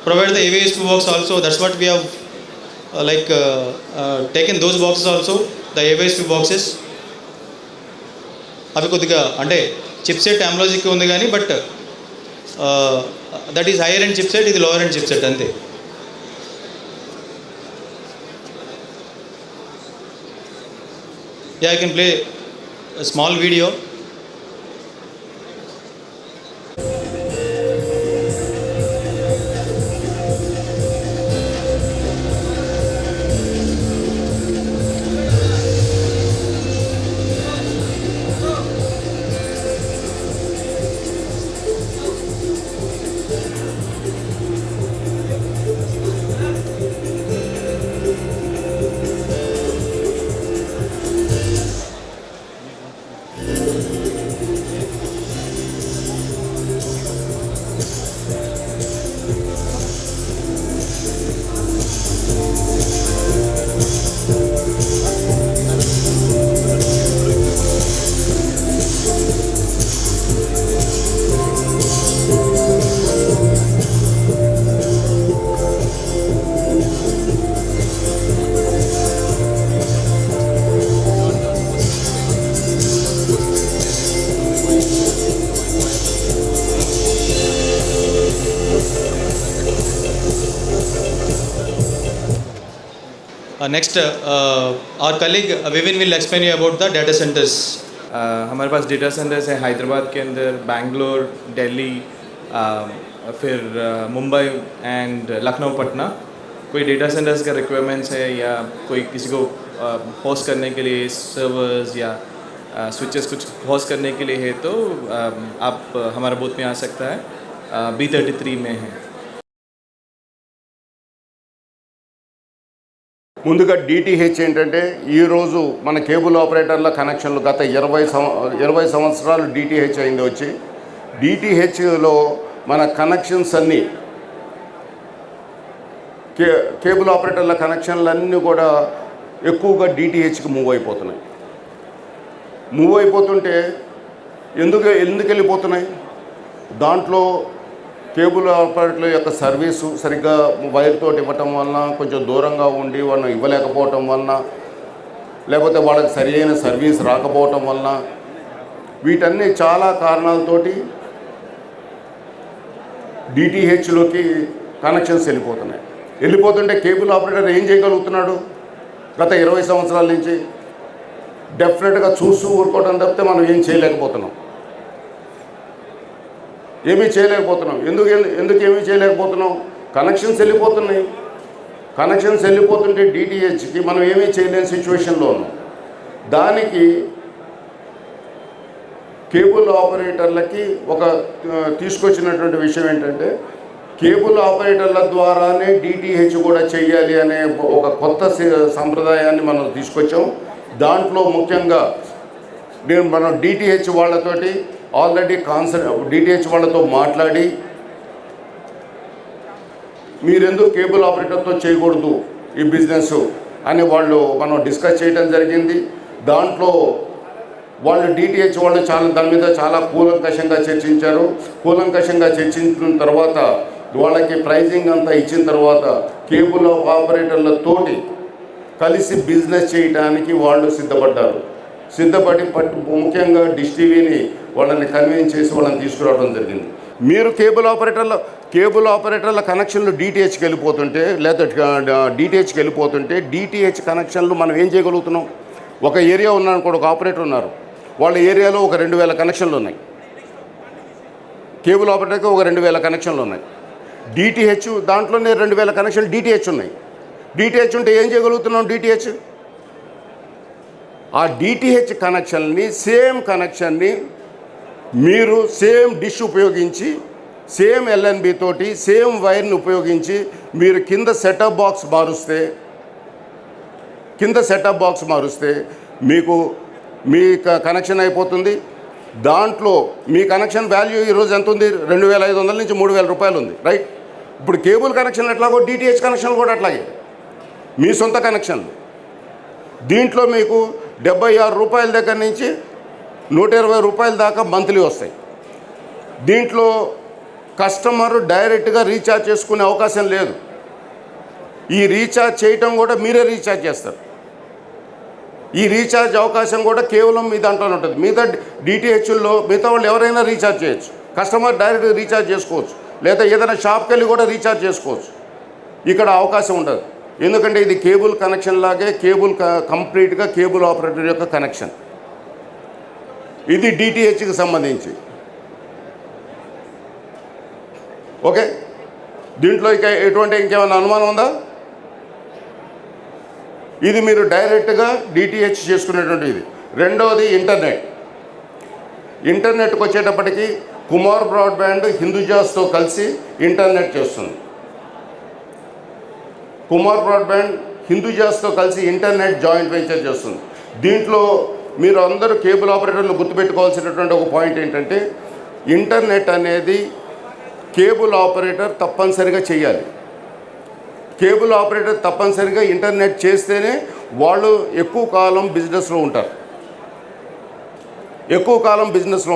provide the AYSV box also. That's what we have taken those boxes also, the AYSV boxes. అవి కొద్దిగా అంటే chipset అమ్లాజిక్ ఉంది కానీ, but that is higher end chipset, ఇది lower end chipset అంతే. Yeah, I can play a small video. Next, our colleague Vivin will explain you about the data centers. हमारे पास data centres है हैदराबाद के अंदर, बेंगलोर, दिल्ली, फिर मुंबई एंड लखनऊ, पटना. कोई डेटा सेंटर्स का requirements है या कोई किसी को होस्ट करने के लिए सर्वर्स या स्विचेस कुछ होस्ट करने के लिए है तो आप हमारे बूथ में आ सकता है. B33 में है. ముందుగా డిటిహెచ్ ఏంటంటే ఈరోజు మన కేబుల్ ఆపరేటర్ల కనెక్షన్లు గత 20 సంవత్సరాలు డిటిహెచ్ అయింది వచ్చి. డిటిహెచ్లో మన కనెక్షన్స్ అన్నీ కేబుల్ ఆపరేటర్ల కనెక్షన్లు అన్నీ కూడా ఎక్కువగా డిటిహెచ్కి మూవ్ అయిపోతున్నాయి. మూవ్ అయిపోతుంటే ఎందుకు వెళ్ళిపోతున్నాయి? దాంట్లో కేబుల్ ఆపరేటర్ల యొక్క సర్వీసు సరిగ్గా వైర్తో ఇవ్వటం వలన, కొంచెం దూరంగా ఉండి వాళ్ళని ఇవ్వలేకపోవటం వలన, లేకపోతే వాళ్ళకి సరి అయిన సర్వీస్ రాకపోవటం వలన, వీటన్నీ చాలా కారణాలతోటి డిటిహెచ్లోకి కనెక్షన్స్ వెళ్ళిపోతుంటే కేబుల్ ఆపరేటర్ ఏం చేయగలుగుతున్నాడు? గత 20 సంవత్సరాల నుంచి డెఫినెట్గా చూస్తూ ఊరుకోవడం తప్పితే మనం ఏం చేయలేకపోతున్నాం. ఏమీ చేయలేకపోతున్నాం. ఎందుకు ఏమీ చేయలేకపోతున్నాం? కనెక్షన్స్ వెళ్ళిపోతుంటే డిటిహెచ్కి మనం ఏమీ చేయలేని సిచ్యువేషన్లో ఉన్నాం. దానికి కేబుల్ ఆపరేటర్లకి తీసుకొచ్చినటువంటి విషయం ఏంటంటే, కేబుల్ ఆపరేటర్ల ద్వారానే డిటిహెచ్ కూడా చేయాలి అనే ఒక కొత్త సంప్రదాయాన్ని మనం తీసుకొచ్చాం. దాంట్లో ముఖ్యంగా మనం డిటిహెచ్ వాళ్ళతోటి ఆల్రెడీ డిటిహెచ్ వాళ్ళతో మాట్లాడి, మీరెందుకు కేబుల్ ఆపరేటర్తో చేయకూడదు ఈ బిజినెస్ అని మనం డిస్కస్ చేయడం జరిగింది. దాంట్లో వాళ్ళు డిటిహెచ్ వాళ్ళు దాని మీద చాలా కూలంకషంగా చర్చించిన తర్వాత వాళ్ళకి ప్రైజింగ్ అంతా ఇచ్చిన తర్వాత కేబుల్ ఆపరేటర్లతోటి కలిసి బిజినెస్ చేయడానికి వాళ్ళు సిద్ధపడి ముఖ్యంగా డిష్ టీవీని వాళ్ళని కన్విన్స్ చేసి వాళ్ళని తీసుకురావడం జరిగింది. మీరు కేబుల్ ఆపరేటర్ల కనెక్షన్లు డిటిహెచ్కి వెళ్ళిపోతుంటే డిటిహెచ్ కనెక్షన్లు మనం ఏం చేయగలుగుతున్నాం? ఒక ఏరియా ఉన్నారనుకోండి, ఒక ఆపరేటర్ ఉన్నారు, వాళ్ళ ఏరియాలో ఒక 2000 కనెక్షన్లు ఉన్నాయి. కేబుల్ ఆపరేటర్కి ఒక 2000 కనెక్షన్లు ఉన్నాయి. డిటిహెచ్ దాంట్లోనే 2000 కనెక్షన్లు డిటిహెచ్ ఉన్నాయి. డిటిహెచ్ ఉంటే ఏం చేయగలుగుతున్నాం? ఆ డిటిహెచ్ కనెక్షన్ని మీరు సేమ్ డిష్ ఉపయోగించి, సేమ్ ఎల్ఎన్బి తోటి, సేమ్ వైర్ని ఉపయోగించి మీరు కింద సెటప్ బాక్స్ మారుస్తే మీకు మీ కనెక్షన్ అయిపోతుంది. దాంట్లో మీ కనెక్షన్ వాల్యూ ఈరోజు ఎంత ఉంది? 2500 నుంచి 3000 రూపాయలు ఉంది, రైట్? ఇప్పుడు కేబుల్ కనెక్షన్ ఎట్లాగో డిటిహెచ్ కనెక్షన్ కూడా అట్లాగే, మీ సొంత కనెక్షన్లు. దీంట్లో మీకు 76 రూపాయల దగ్గర నుంచి 120 రూపాయల దాకా మంత్లీ వస్తాయి. దీంట్లో కస్టమర్ డైరెక్ట్గా రీఛార్జ్ చేసుకునే అవకాశం లేదు. ఈ రీఛార్జ్ చేయటం కూడా మీరే రీఛార్జ్ చేస్తారు. ఈ రీఛార్జ్ అవకాశం కూడా కేవలం మీ దాంట్లోనే ఉంటుంది. మిగతా డిటిహెచ్ల్లో మిగతా వాళ్ళు ఎవరైనా రీఛార్జ్ చేయొచ్చు. కస్టమర్ డైరెక్ట్గా రీఛార్జ్ చేసుకోవచ్చు, లేదా ఏదైనా షాప్కి వెళ్ళి కూడా రీఛార్జ్ చేసుకోవచ్చు. ఇక్కడ అవకాశం ఉండదు. ఎందుకంటే ఇది కేబుల్ కనెక్షన్ లాగే కంప్లీట్గా కేబుల్ ఆపరేటర్ యొక్క కనెక్షన్. ఇది డిటిహెచ్కి సంబంధించి. ఓకే, దీంట్లో ఇంకేమైనా అనుమానం ఉందా? ఇది మీరు డైరెక్ట్గా డిటిహెచ్ చేసుకునేటువంటి ఇది. రెండవది ఇంటర్నెట్కి వచ్చేటప్పటికి కుమార్ బ్రాడ్బ్యాండ్ హిందూజాస్తో కలిసి ఇంటర్నెట్ చేస్తుంది. కుమార్ బ్రాడ్బ్యాండ్ హిందూజాస్తో కలిసి ఇంటర్నెట్ జాయింట్ వెంచర్ చేస్తుంది. దీంట్లో మీరు అందరూ కేబుల్ ఆపరేటర్లు గుర్తుపెట్టుకోవాల్సినటువంటి ఒక పాయింట్ ఏంటంటే, ఇంటర్నెట్ అనేది కేబుల్ ఆపరేటర్ తప్పనిసరిగా చేయాలి. కేబుల్ ఆపరేటర్ తప్పనిసరిగా ఇంటర్నెట్ చేస్తేనే వాళ్ళు ఎక్కువ కాలం బిజినెస్లో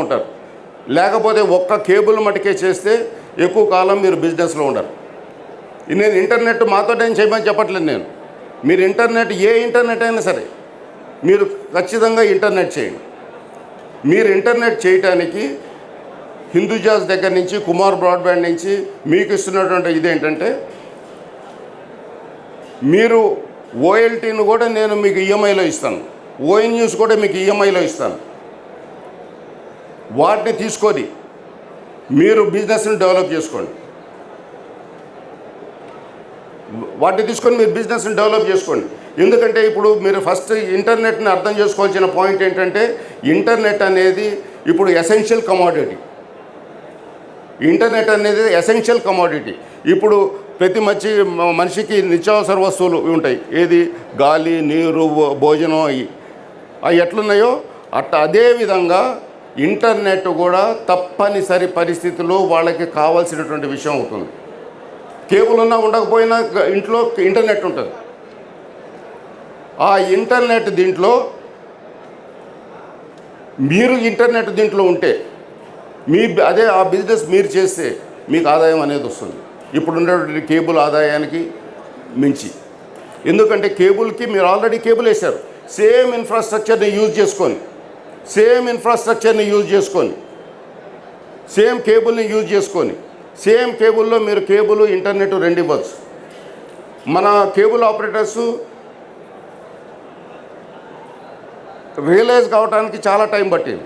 ఉంటారు. లేకపోతే ఒక్క కేబుల్ మటుకే చేస్తే ఎక్కువ కాలం మీరు బిజినెస్లో ఉండరు. నేను ఇంటర్నెట్ మాతో ఏం చేయమని చెప్పట్లేదు నేను. మీరు ఇంటర్నెట్ ఏ ఇంటర్నెట్ అయినా సరే మీరు ఖచ్చితంగా ఇంటర్నెట్ చేయండి. మీరు ఇంటర్నెట్ చేయటానికి హిందూజాస్ దగ్గర నుంచి కుమార్ బ్రాడ్బ్యాండ్ నుంచి మీకు ఇస్తున్నటువంటి ఇదేంటంటే, మీరు ఓఎల్టీని కూడా నేను మీకు ఈఎంఐలో ఇస్తాను, ఓఎన్యూస్ కూడా మీకు ఈఎంఐలో ఇస్తాను. వాటిని తీసుకొని మీరు బిజినెస్ని డెవలప్ చేసుకోండి. వాటిని తీసుకొని మీరు బిజినెస్ని డెవలప్ చేసుకోండి. ఎందుకంటే ఇప్పుడు మీరు ఫస్ట్ ఇంటర్నెట్ని అర్థం చేసుకోవాల్సిన పాయింట్ ఏంటంటే, ఇంటర్నెట్ అనేది ఇప్పుడు ఎసెన్షియల్ కమోడిటీ. ఇంటర్నెట్ అనేది ఎసెన్షియల్ కమోడిటీ. ఇప్పుడు ప్రతి మనిషికి నిత్యావసర వస్తువులు ఉంటాయి. ఏది? గాలి, నీరు, భోజనం. అవి ఎట్లున్నాయో అదే విధంగా ఇంటర్నెట్ కూడా తప్పనిసరి పరిస్థితుల్లో వాళ్ళకి కావాల్సినటువంటి విషయం అవుతుంది. కేబుల్ ఉన్నా ఉండకపోయినా ఇంట్లో ఇంటర్నెట్ ఉంటుంది. ఆ ఇంటర్నెట్ దీంట్లో మీరు ఇంటర్నెట్ దీంట్లో ఉంటే అదే ఆ బిజినెస్ మీరు చేస్తే మీకు ఆదాయం అనేది వస్తుంది. ఇప్పుడు ఉన్నటువంటి కేబుల్ ఆదాయానికి మించి. ఎందుకంటే కేబుల్కి మీరు ఆల్రెడీ కేబుల్ వేశారు. సేమ్ ఇన్ఫ్రాస్ట్రక్చర్ని యూజ్ చేసుకొని సేమ్ కేబుల్ని యూజ్ చేసుకొని సేమ్ కేబుల్లో మీరు కేబుల్, ఇంటర్నెట్ రెండు ఇవ్వచ్చు. మన కేబుల్ ఆపరేటర్సు రియలైజ్ కావడానికి చాలా టైం పట్టింది.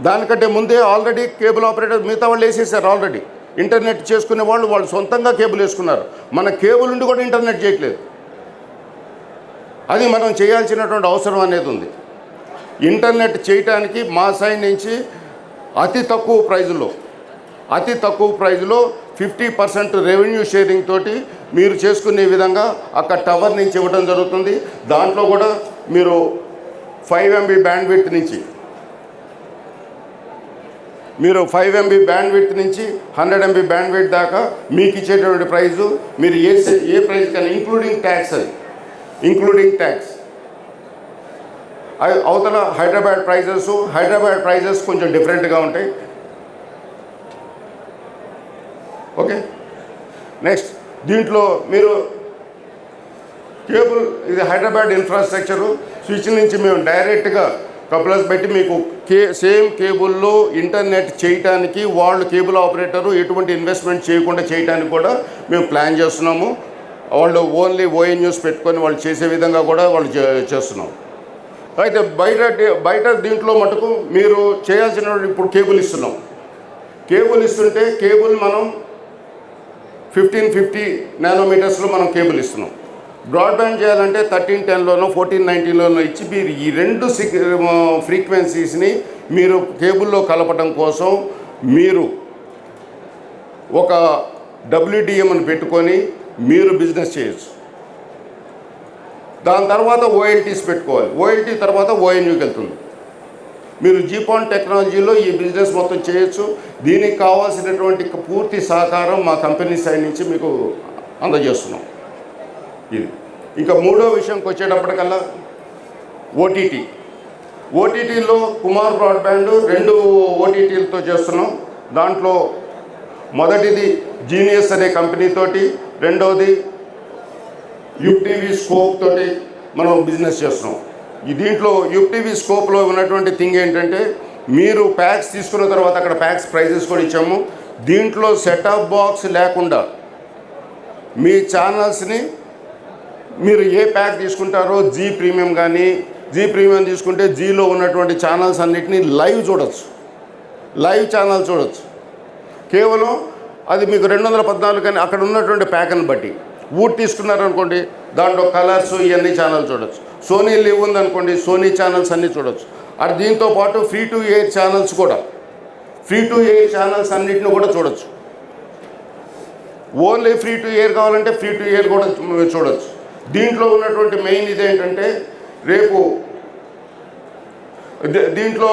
దానికంటే ముందే ఆల్రెడీ కేబుల్ ఆపరేటర్ మిగతా వాళ్ళు వేసేసారు. ఆల్రెడీ ఇంటర్నెట్ చేసుకునే వాళ్ళు సొంతంగా కేబుల్ వేసుకున్నారు. మన కేబుల్ నుండి కూడా ఇంటర్నెట్ చేయట్లేదు. అది మనం చేయాల్సినటువంటి అవసరం అనేది ఉంది. ఇంటర్నెట్ చేయటానికి మా సైడ్ నుంచి అతి తక్కువ ప్రైజ్లో 50% రెవెన్యూ షేరింగ్ తోటి మీరు చేసుకునే విధంగా అక్కడ టవర్ నుంచి ఇవ్వడం జరుగుతుంది. దాంట్లో కూడా మీరు 5 MB బ్యాండ్విడ్త్ నుంచి 100 MB బ్యాండ్విడ్త్ దాకా మీకు ఇచ్చేటువంటి ప్రైజు మీరు ఏ ప్రైజ్ కానీ ఇంక్లూడింగ్ ట్యాక్స్. అవతల హైదరాబాద్ ప్రైజెస్ కొంచెం డిఫరెంట్గా ఉంటాయి. ఓకే, నెక్స్ట్ దీంట్లో మీరు కేబుల్, ఇది హైదరాబాద్ ఇన్ఫ్రాస్ట్రక్చరు స్విచ్ నుంచి మేము డైరెక్ట్గా కపుల్స్ పెట్టి మీకు సేమ్ కేబుల్లో ఇంటర్నెట్ చేయటానికి వాళ్ళు కేబుల్ ఆపరేటరు ఎటువంటి ఇన్వెస్ట్మెంట్ చేయకుండా చేయడానికి కూడా మేము ప్లాన్ చేస్తున్నాము. వాళ్ళు ఓన్లీ ఓఎన్యూస్ పెట్టుకొని వాళ్ళు చేసే విధంగా కూడా వాళ్ళు చేస్తున్నాం. అయితే బయట దీంట్లో మటుకు మీరు చేయాల్సిన ఇప్పుడు కేబుల్ ఇస్తుంటే కేబుల్ మనం 1550 నానోమీటర్స్లో మనం కేబుల్ ఇస్తున్నాం. బ్రాడ్బ్యాండ్ చేయాలంటే 1310లోనో 1490లోనో ఇచ్చి మీరు ఈ రెండు ఫ్రీక్వెన్సీస్ని మీరు కేబుల్లో కలపడం కోసం మీరు ఒక WDMని పెట్టుకొని మీరు బిజినెస్ చేయొచ్చు. దాని తర్వాత ఓఎల్టీస్ పెట్టుకోవాలి. ఓఎల్టీ తర్వాత ఓఎన్యూకి వెళ్తుంది. మీరు జీపాన్ టెక్నాలజీలో ఈ బిజినెస్ మొత్తం చేయొచ్చు. దీనికి కావాల్సినటువంటి పూర్తి సహకారం మా కంపెనీ సైడ్ నుంచి మీకు అందజేస్తున్నాం. ఇది ఇంకా మూడో విషయంకి వచ్చేటప్పటికల్లా ఓటీటీలో కుమార్ బ్రాడ్బ్యాండ్ 2 ఓటీటీలతో చేస్తున్నాం. దాంట్లో మొదటిది జీనియస్ అనే కంపెనీతోటి, రెండవది యూటీవీ స్కోప్ తోటి మనం బిజినెస్ చేస్తున్నాం. దీంట్లో యూటీవీ స్కోప్లో ఉన్నటువంటి థింగ్ ఏంటంటే, మీరు ప్యాక్స్ తీసుకున్న తర్వాత అక్కడ ప్యాక్స్ ప్రైజెస్ కూడా ఇచ్చాము. దీంట్లో సెటప్ బాక్స్ లేకుండా మీ ఛానల్స్ని మీరు ఏ ప్యాక్ తీసుకుంటారో, జీ ప్రీమియం తీసుకుంటే జీలో ఉన్నటువంటి ఛానల్స్ అన్నిటినీ లైవ్ ఛానల్ చూడొచ్చు. కేవలం అది మీకు 214 కానీ అక్కడ ఉన్నటువంటి ప్యాక్ని బట్టి. ఊట్ తీసుకున్నారనుకోండి, దాంట్లో కలర్స్ ఇవన్నీ ఛానల్ చూడొచ్చు. సోనీ లివ్ ఉందనుకోండి, సోనీ ఛానల్స్ అన్నీ చూడొచ్చు. అది దీంతో పాటు ఫ్రీ టు ఎయిర్ ఛానల్స్ అన్నిటిని కూడా చూడొచ్చు. ఓన్లీ ఫ్రీ టు ఎయిర్ కావాలంటే ఫ్రీ టు ఎయిర్ కూడా చూడొచ్చు. దీంట్లో ఉన్నటువంటి మెయిన్ ఇదేంటంటే, రేపు దీంట్లో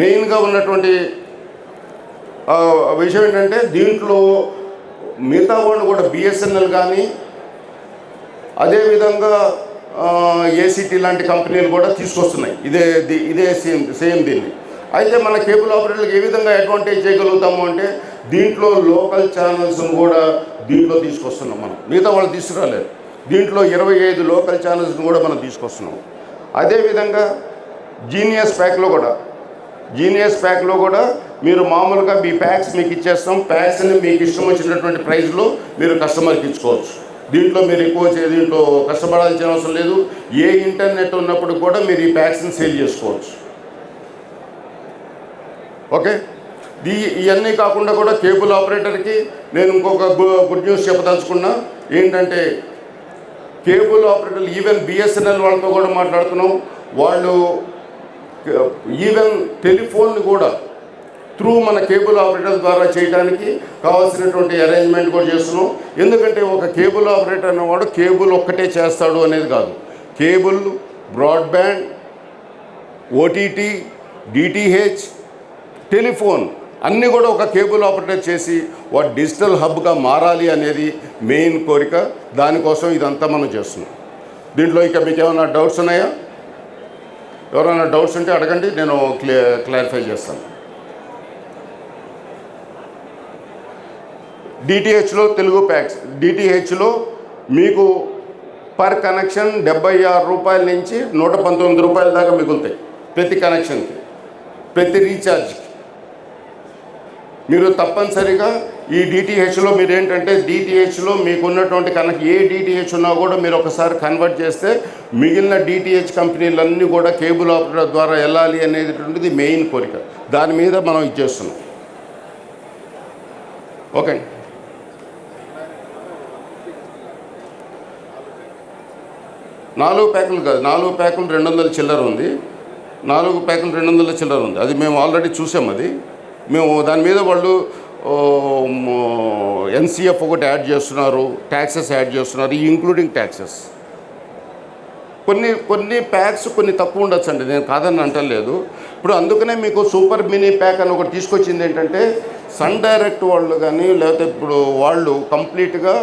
మెయిన్గా ఉన్నటువంటి విషయం ఏంటంటే, దీంట్లో మిగతా వాళ్ళు కూడా బిఎస్ఎన్ఎల్ కానీ అదేవిధంగా ఏసీటీ లాంటి కంపెనీలు కూడా తీసుకొస్తున్నాయి ఇదే సేమ్ దీన్ని. అయితే మన కేబుల్ ఆపరేటర్లకు ఏ విధంగా అడ్వాంటేజ్ చేయగలుగుతాము అంటే, దీంట్లో లోకల్ ఛానల్స్ను కూడా దీంట్లో తీసుకొస్తున్నాం మనం. మిగతా వాళ్ళు తీసుకురాలేదు. దీంట్లో 25 లోకల్ ఛానల్స్ని కూడా మనం తీసుకొస్తున్నాం. అదేవిధంగా జీనియస్ ప్యాక్లో కూడా మీరు మామూలుగా మీ ప్యాక్స్ మీకు ఇచ్చేస్తాం. ప్యాక్స్ని మీకు ఇష్టం వచ్చినటువంటి ప్రైస్లో మీరు కస్టమర్కి ఇచ్చుకోవచ్చు. దీంట్లో మీరు దీంట్లో కష్టపడాల్సిన అవసరం లేదు. ఏ ఇంటర్నెట్ ఉన్నప్పుడు కూడా మీరు ఈ ప్యాక్స్ని సేల్ చేసుకోవచ్చు. ఓకే, ఇవన్నీ కాకుండా కూడా కేబుల్ ఆపరేటర్కి నేను ఇంకొక గుడ్ న్యూస్ చెప్పదలుచుకున్నా. ఏంటంటే కేబుల్ ఆపరేటర్లు ఈవెన్ బిఎస్ఎన్ఎల్ వాళ్ళతో కూడా మాట్లాడుతున్నాం. వాళ్ళు ఈవెన్ టెలిఫోన్ కూడా త్రూ మన కేబుల్ ఆపరేటర్ ద్వారా చేయడానికి కావాల్సినటువంటి అరేంజ్మెంట్ కూడా చేస్తున్నాం. ఎందుకంటే ఒక కేబుల్ ఆపరేటర్ అన్నవాడు కేబుల్ ఒక్కటే చేస్తాడు అనేది కాదు. Cable, broadband, OTT, DTH, telephone అన్నీ కూడా ఒక కేబుల్ ఆపరేటర్ చేసి వాడు డిజిటల్ హబ్గా మారాలి అనేది మెయిన్ కోరిక. దానికోసం ఇదంతా మనం చేస్తున్నాం. దీంట్లో ఇక మీకు ఏమైనా డౌట్స్ ఉన్నాయా? ఎవరైనా డౌట్స్ ఉంటే అడగండి, నేను క్లారిఫై చేస్తాను. డిటిహెచ్లో తెలుగు ప్యాక్స్, డిటిహెచ్లో మీకు పర్ కనెక్షన్ 76 రూపాయల నుంచి 119 రూపాయల దాకా మిగులుతాయి ప్రతి కనెక్షన్కి, ప్రతి రీఛార్జ్కి. మీరు తప్పనిసరిగా ఈ డిటిహెచ్లో మీరు ఏంటంటే డిటిహెచ్లో మీకు ఉన్నటువంటి ఏ డిటిహెచ్ ఉన్నా కూడా మీరు ఒకసారి కన్వర్ట్ చేస్తే మిగిలిన డిటిహెచ్ కంపెనీలన్నీ కూడా కేబుల్ ఆపరేటర్ ద్వారా వెళ్ళాలి అనేటువంటిది మెయిన్ కోరిక. దాని మీద మనం ఇచ్చేస్తున్నాం. ఓకే, 4 ప్యాకులు కాదు, 4 ప్యాకులు 200 చిల్లర ఉంది. 4 ప్యాకులు 200 చిల్లర ఉంది. అది మేము ఆల్రెడీ చూసాం. అది మేము దాని మీద వాళ్ళు ఎన్సిఎఫ్ ఒకటి యాడ్ చేస్తున్నారు, ట్యాక్సెస్ యాడ్ చేస్తున్నారు, ఇంక్లూడింగ్ ట్యాక్సెస్. కొన్ని ప్యాక్స్ కొన్ని తక్కువ ఉండొచ్చు అండి, నేను కాదని అంటలేదు. ఇప్పుడు అందుకనే మీకు సూపర్ మినీ ప్యాక్ అని ఒకటి తీసుకొచ్చింది. ఏంటంటే సన్ డైరెక్ట్ వాళ్ళు కానీ లేకపోతే ఇప్పుడు వాళ్ళు కంప్లీట్గా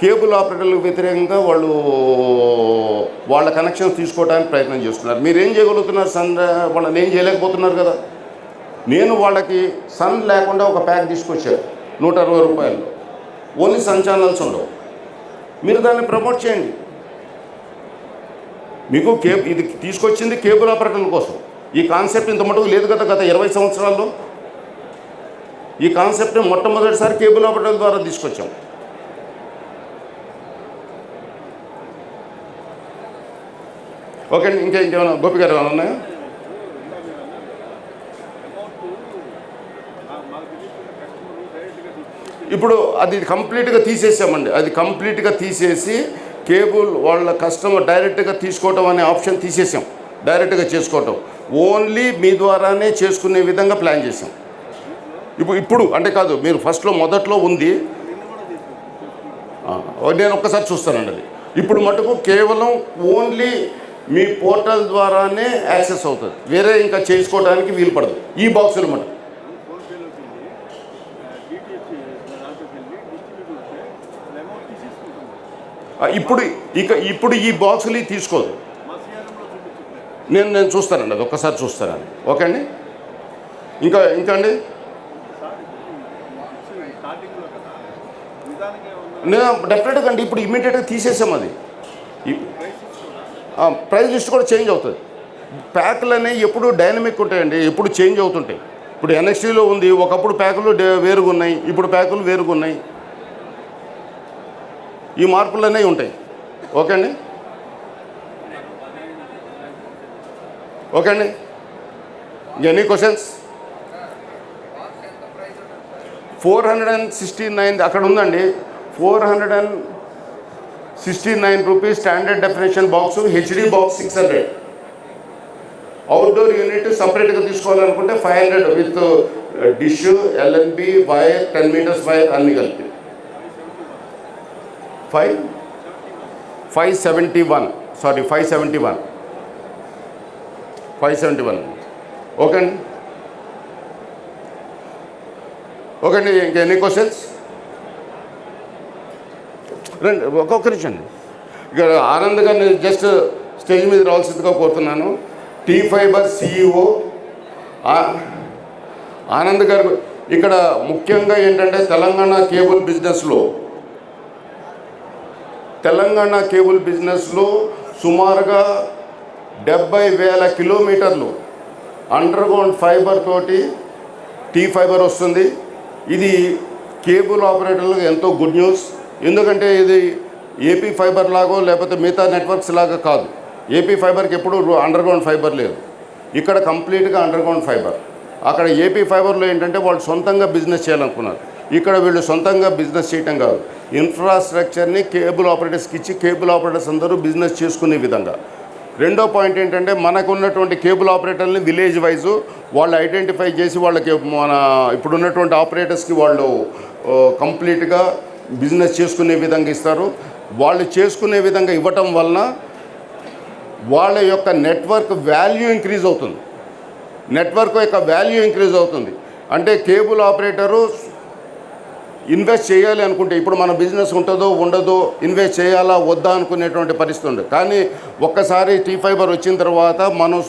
కేబుల్ ఆపరేటర్లకు వ్యతిరేకంగా వాళ్ళ కనెక్షన్ తీసుకోవడానికి ప్రయత్నం చేస్తున్నారు. మీరు ఏం చేయగలుగుతున్నారు? వాళ్ళని ఏం చేయలేకపోతున్నారు కదా. నేను వాళ్ళకి సన్ లేకుండా ఒక ప్యాక్ తీసుకొచ్చాను 160 రూపాయలు. ఓన్లీ సన్ ఛానల్స్ ఉండవు. మీరు దాన్ని ప్రమోట్ చేయండి. మీకు ఇది తీసుకొచ్చింది కేబుల్ ఆపరేటర్ల కోసం. ఈ కాన్సెప్ట్ ఇంత మటుకు లేదు కదా గత 20 సంవత్సరాల్లో. ఈ కాన్సెప్ట్ మొట్టమొదటిసారి కేబుల్ ఆపరేటర్ల ద్వారా తీసుకొచ్చాం. ఓకే అండి, ఇంకేమైనా గోపి గారు ఏమైనా ఉన్నాయా? ఇప్పుడు అది కంప్లీట్గా తీసేసామండి. అది కంప్లీట్గా తీసేసి కేబుల్ వాళ్ళ కస్టమర్ డైరెక్ట్గా తీసుకోవటం అనే ఆప్షన్ తీసేసాం. డైరెక్ట్గా చేసుకోవటం ఓన్లీ మీ ద్వారానే చేసుకునే విధంగా ప్లాన్ చేసాం. ఇప్పుడు అంటే కాదు, మీరు మొదట్లో ఉంది. నేను ఒక్కసారి చూస్తానండి. అది ఇప్పుడు మటుకు కేవలం ఓన్లీ మీ పోర్టల్ ద్వారానే యాక్సెస్ అవుతుంది. వేరే ఇంకా చేసుకోవడానికి వీలు పడదు ఈ బాక్సులు మటుకు. ఇప్పుడు ఈ బాక్సులు తీసుకోదు. నేను చూస్తానండి, అది ఒక్కసారి చూస్తానండి. ఓకే అండి, ఇంకా అండి నేను డెఫినెట్గా అండి ఇప్పుడు ఇమ్మీడియట్గా తీసేసాం. అది ప్రైస్ లిస్ట్ కూడా చేంజ్ అవుతుంది. ప్యాకులు అనేవి ఎప్పుడు డైనమిక్ ఉంటాయండి, ఎప్పుడు చేంజ్ అవుతుంటాయి. ఇప్పుడు ఎన్ఎక్స్టీలో ఉంది, ఒకప్పుడు ప్యాకులు వేరుగా ఉన్నాయి, ఇప్పుడు ప్యాకులు వేరుగా ఉన్నాయి. ఈ మార్పులు అనేవి ఉంటాయి. ఓకే అండి, ఓకే అండి. Any questions? 469 అక్కడ ఉందండి. 469 rupees standard definition box, HD box 600. Outdoor unit సపరేట్గా తీసుకోవాలనుకుంటే 500 with dish, LNB, wire, 10 metres wire అన్నీ కలిపి 571. సారీ 571. ఓకే అండి, ఓకే అండి. ఇంకా ఎన్ని క్వశ్చన్స్? రండి, ఒక్కొక్క నిమిషం అండి. ఇక్కడ ఆనంద్ గారిని జస్ట్ స్టేజ్ మీద రావాల్సిందిగా కోరుతున్నాను. టీ ఫైబర్ సిఇఓ ఆనంద్ గారు. ఇక్కడ ముఖ్యంగా ఏంటంటే తెలంగాణ కేబుల్ బిజినెస్లో సుమారుగా 70,000 కిలోమీటర్లు అండర్గ్రౌండ్ ఫైబర్ తోటి టీ ఫైబర్ వస్తుంది. ఇది కేబుల్ ఆపరేటర్లకు ఎంతో గుడ్ న్యూస్. ఎందుకంటే ఇది ఏపీ ఫైబర్ లాగో లేకపోతే మిగతా నెట్వర్క్స్ లాగా కాదు. ఏపీ ఫైబర్కి ఎప్పుడు అండర్ గ్రౌండ్ ఫైబర్ లేదు, ఇక్కడ కంప్లీట్గా అండర్ గ్రౌండ్ ఫైబర్. అక్కడ ఏపీ ఫైబర్లో ఏంటంటే వాళ్ళు సొంతంగా బిజినెస్ చేయాలనుకున్నారు, ఇక్కడ వీళ్ళు సొంతంగా బిజినెస్ చేయటం కాదు, ఇన్ఫ్రాస్ట్రక్చర్ని కేబుల్ ఆపరేటర్స్కి ఇచ్చి కేబుల్ ఆపరేటర్స్ అందరూ బిజినెస్ చేసుకునే విధంగా. రెండో పాయింట్ ఏంటంటే మనకు ఉన్నటువంటి కేబుల్ ఆపరేటర్ని విలేజ్ వైజు వాళ్ళు ఐడెంటిఫై చేసి వాళ్ళకి మన ఇప్పుడున్నటువంటి ఆపరేటర్స్కి వాళ్ళు కంప్లీట్గా బిజినెస్ చేసుకునే విధంగా ఇస్తారు. వాళ్ళు చేసుకునే విధంగా ఇవ్వటం వలన వాళ్ళ యొక్క నెట్వర్క్ వాల్యూ ఇంక్రీజ్ అవుతుంది, నెట్వర్క్ యొక్క వాల్యూ ఇంక్రీజ్ అవుతుంది. అంటే కేబుల్ ఆపరేటరు ఇన్వెస్ట్ చేయాలి అనుకుంటే, ఇప్పుడు మన బిజినెస్ ఉంటుందో ఉండదో, ఇన్వెస్ట్ చేయాలా వద్దా అనుకునేటువంటి పరిస్థితి ఉంది. కానీ ఒక్కసారి టీ ఫైబర్ వచ్చిన తర్వాత మనం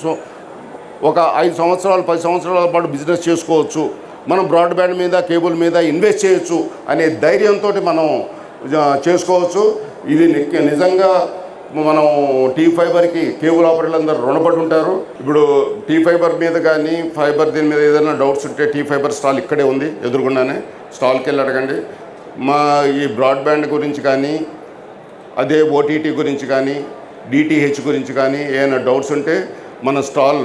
ఒక 5 సంవత్సరాలు 10 సంవత్సరాల పాటు బిజినెస్ చేసుకోవచ్చు, మనం బ్రాడ్బ్యాండ్ మీద కేబుల్ మీద ఇన్వెస్ట్ చేయొచ్చు అనే ధైర్యంతో మనం చేసుకోవచ్చు. ఇది నిజంగా మనం టీ ఫైబర్కి కేబుల్ ఆపరేటర్లు అందరూ రుణపడి ఉంటారు. ఇప్పుడు టీ ఫైబర్ మీద కానీ ఫైబర్ దీని మీద ఏదైనా డౌట్స్ ఉంటే టీ ఫైబర్ స్టాల్ ఇక్కడే ఉంది, ఎదురుగుండానే స్టాల్కి వెళ్ళి అడగండి. మా ఈ బ్రాడ్బ్యాండ్ గురించి కానీ అదే ఓటీటీ గురించి కానీ డిటిహెచ్ గురించి కానీ ఏమైనా డౌట్స్ ఉంటే మన స్టాల్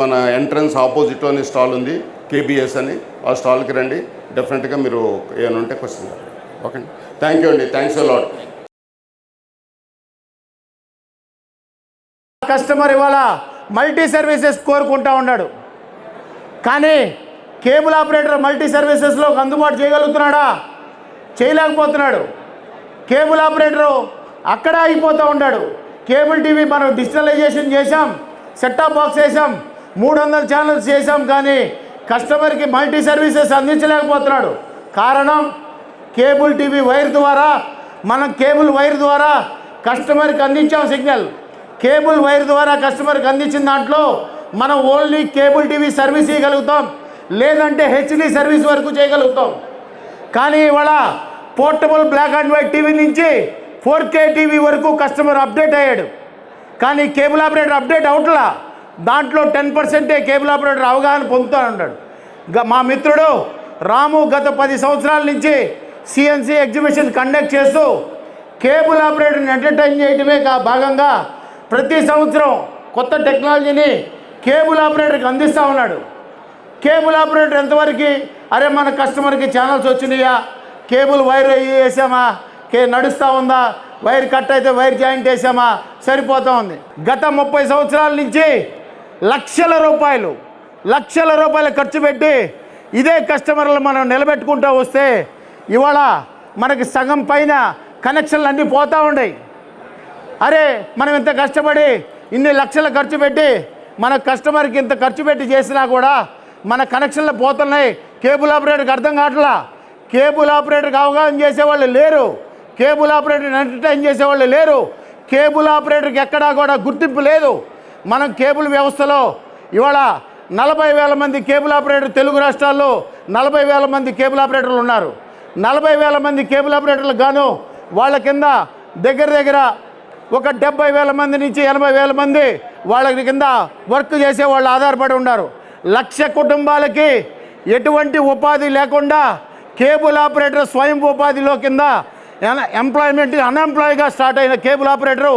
మన ఎంట్రన్స్ ఆపోజిట్లోనే స్టాల్ ఉంది కేబిఎస్ అని, ఆ స్టాల్కి రండి. డెఫినెట్గా మీరు ఏమైనా ఉంటే క్వశ్చన్. ఓకే అండి, థ్యాంక్ యూ అండి, థ్యాంక్స్ అ లాట్. కస్టమర్ ఇవాళ మల్టీ సర్వీసెస్ కోరుకుంటా ఉన్నాడు, కానీ కేబుల్ ఆపరేటర్ మల్టీ సర్వీసెస్లో అందుబాటు చేయగలుగుతున్నాడా? చేయలేకపోతున్నాడు. కేబుల్ ఆపరేటరు అక్కడ ఆగిపోతూ ఉంటాడు. కేబుల్ టీవీ మనం డిజిటలైజేషన్ చేసాం, సెట్టాప్ బాక్స్ వేసాం, 300 ఛానల్స్ చేసాం, కానీ కస్టమర్కి మల్టీ సర్వీసెస్ అందించలేకపోతున్నాడు. కారణం కేబుల్ టీవీ వైర్ ద్వారా, మనం కేబుల్ వైర్ ద్వారా కస్టమర్కి అందించాం సిగ్నల్. కేబుల్ వైర్ ద్వారా కస్టమర్కి అందించిన దాంట్లో మనం ఓన్లీ కేబుల్ టీవీ సర్వీస్ ఇవ్వగలుగుతాం, లేదంటే హెచ్డి సర్వీస్ వరకు చేయగలుగుతాం. కానీ ఇవాళ portable black and white TV నుంచి 4K టీవీ వరకు కస్టమర్ అప్డేట్ అయ్యాడు, కానీ కేబుల్ ఆపరేటర్ అప్డేట్ అవట్లా. దాంట్లో 10% కేబుల్ ఆపరేటర్ అవగాహన పొందుతూ ఉంటాడు. మా మిత్రుడు రాము గత 10 సంవత్సరాల నుంచి సిఎన్సి ఎగ్జిబిషన్ కండక్ట్ చేస్తూ కేబుల్ ఆపరేటర్ని ఎంటర్టైన్ చేయడమే భాగంగా ప్రతి సంవత్సరం కొత్త టెక్నాలజీని కేబుల్ ఆపరేటర్కి అందిస్తూ ఉన్నాడు. కేబుల్ ఆపరేటర్ ఎంతవరకు అరే మన కస్టమర్కి ఛానల్స్ వచ్చినాయా, కేబుల్ వైర్ వేసామా, నడుస్తూ ఉందా, వైర్ కట్ అయితే వైర్ జాయింట్ వేసామా, సరిపోతూ ఉంది. గత 30 సంవత్సరాల నుంచి లక్షల రూపాయలు ఖర్చు పెట్టి ఇదే కస్టమర్లు మనం నిలబెట్టుకుంటూ వస్తే ఇవాళ మనకి సగం పైన కనెక్షన్లు అన్నీ పోతూ ఉన్నాయి. అరే మనం ఇంత కష్టపడి ఇన్ని లక్షలు ఖర్చు పెట్టి మన కస్టమర్కి ఇంత ఖర్చు పెట్టి చేసినా కూడా మన కనెక్షన్లు పోతున్నాయి. కేబుల్ ఆపరేటర్కి అర్థం కావట్లా, కేబుల్ ఆపరేటర్కి అవగాహన చేసేవాళ్ళు లేరు, కేబుల్ ఆపరేటర్ని ఎంటర్టైన్ చేసేవాళ్ళు లేరు, కేబుల్ ఆపరేటర్కి ఎక్కడా కూడా గుర్తింపు లేదు. మనం కేబుల్ వ్యవస్థలో ఇవాళ 40,000 మంది కేబుల్ ఆపరేటర్, తెలుగు రాష్ట్రాల్లో 40,000 మంది కేబుల్ ఆపరేటర్లు ఉన్నారు. 40,000 మంది కేబుల్ ఆపరేటర్లకు గాను వాళ్ళ కింద దగ్గర ఒక 70,000 మంది నుంచి 80,000 మంది వాళ్ళ కింద వర్క్ చేసే వాళ్ళు ఆధారపడి ఉన్నారు. 1,00,000 కుటుంబాలకి ఎటువంటి ఉపాధి లేకుండా కేబుల్ ఆపరేటర్ స్వయం ఉపాధిలో కింద ఎంప్లాయ్మెంట్ అన్ఎంప్లాయ్గా స్టార్ట్ అయిన కేబుల్ ఆపరేటరు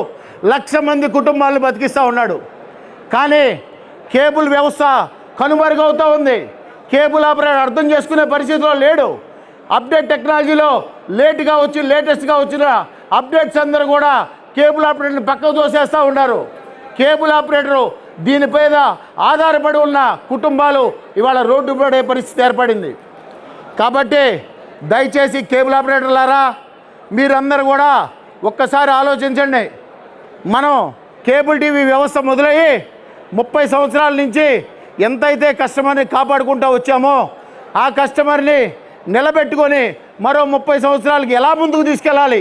1,00,000 మంది కుటుంబాలను బతికిస్తూ ఉన్నాడు. కానీ కేబుల్ వ్యవస్థ కనుమరుగవుతూ ఉంది. కేబుల్ ఆపరేటర్ అర్థం చేసుకునే పరిస్థితిలో లేడు. అప్డేట్ టెక్నాలజీలో లేటెస్ట్గా వచ్చిన అప్డేట్స్ అందరూ కూడా కేబుల్ ఆపరేటర్ని పక్కకు తోసేస్తూ ఉన్నారు. కేబుల్ ఆపరేటరు దీనిపైన ఆధారపడి ఉన్న కుటుంబాలు ఇవాళ రోడ్డు పడే పరిస్థితి ఏర్పడింది. కాబట్టి దయచేసి కేబుల్ ఆపరేటర్లారా మీరందరూ కూడా ఒక్కసారి ఆలోచించండి. మనం కేబుల్ టీవీ వ్యవస్థ మొదలయ్యి 30 సంవత్సరాల నుంచి ఎంతైతే కస్టమర్ని కాపాడుకుంటూ వచ్చామో ఆ కస్టమర్ని నిలబెట్టుకొని మరో 30 సంవత్సరాలకి ఎలా ముందుకు తీసుకెళ్ళాలి,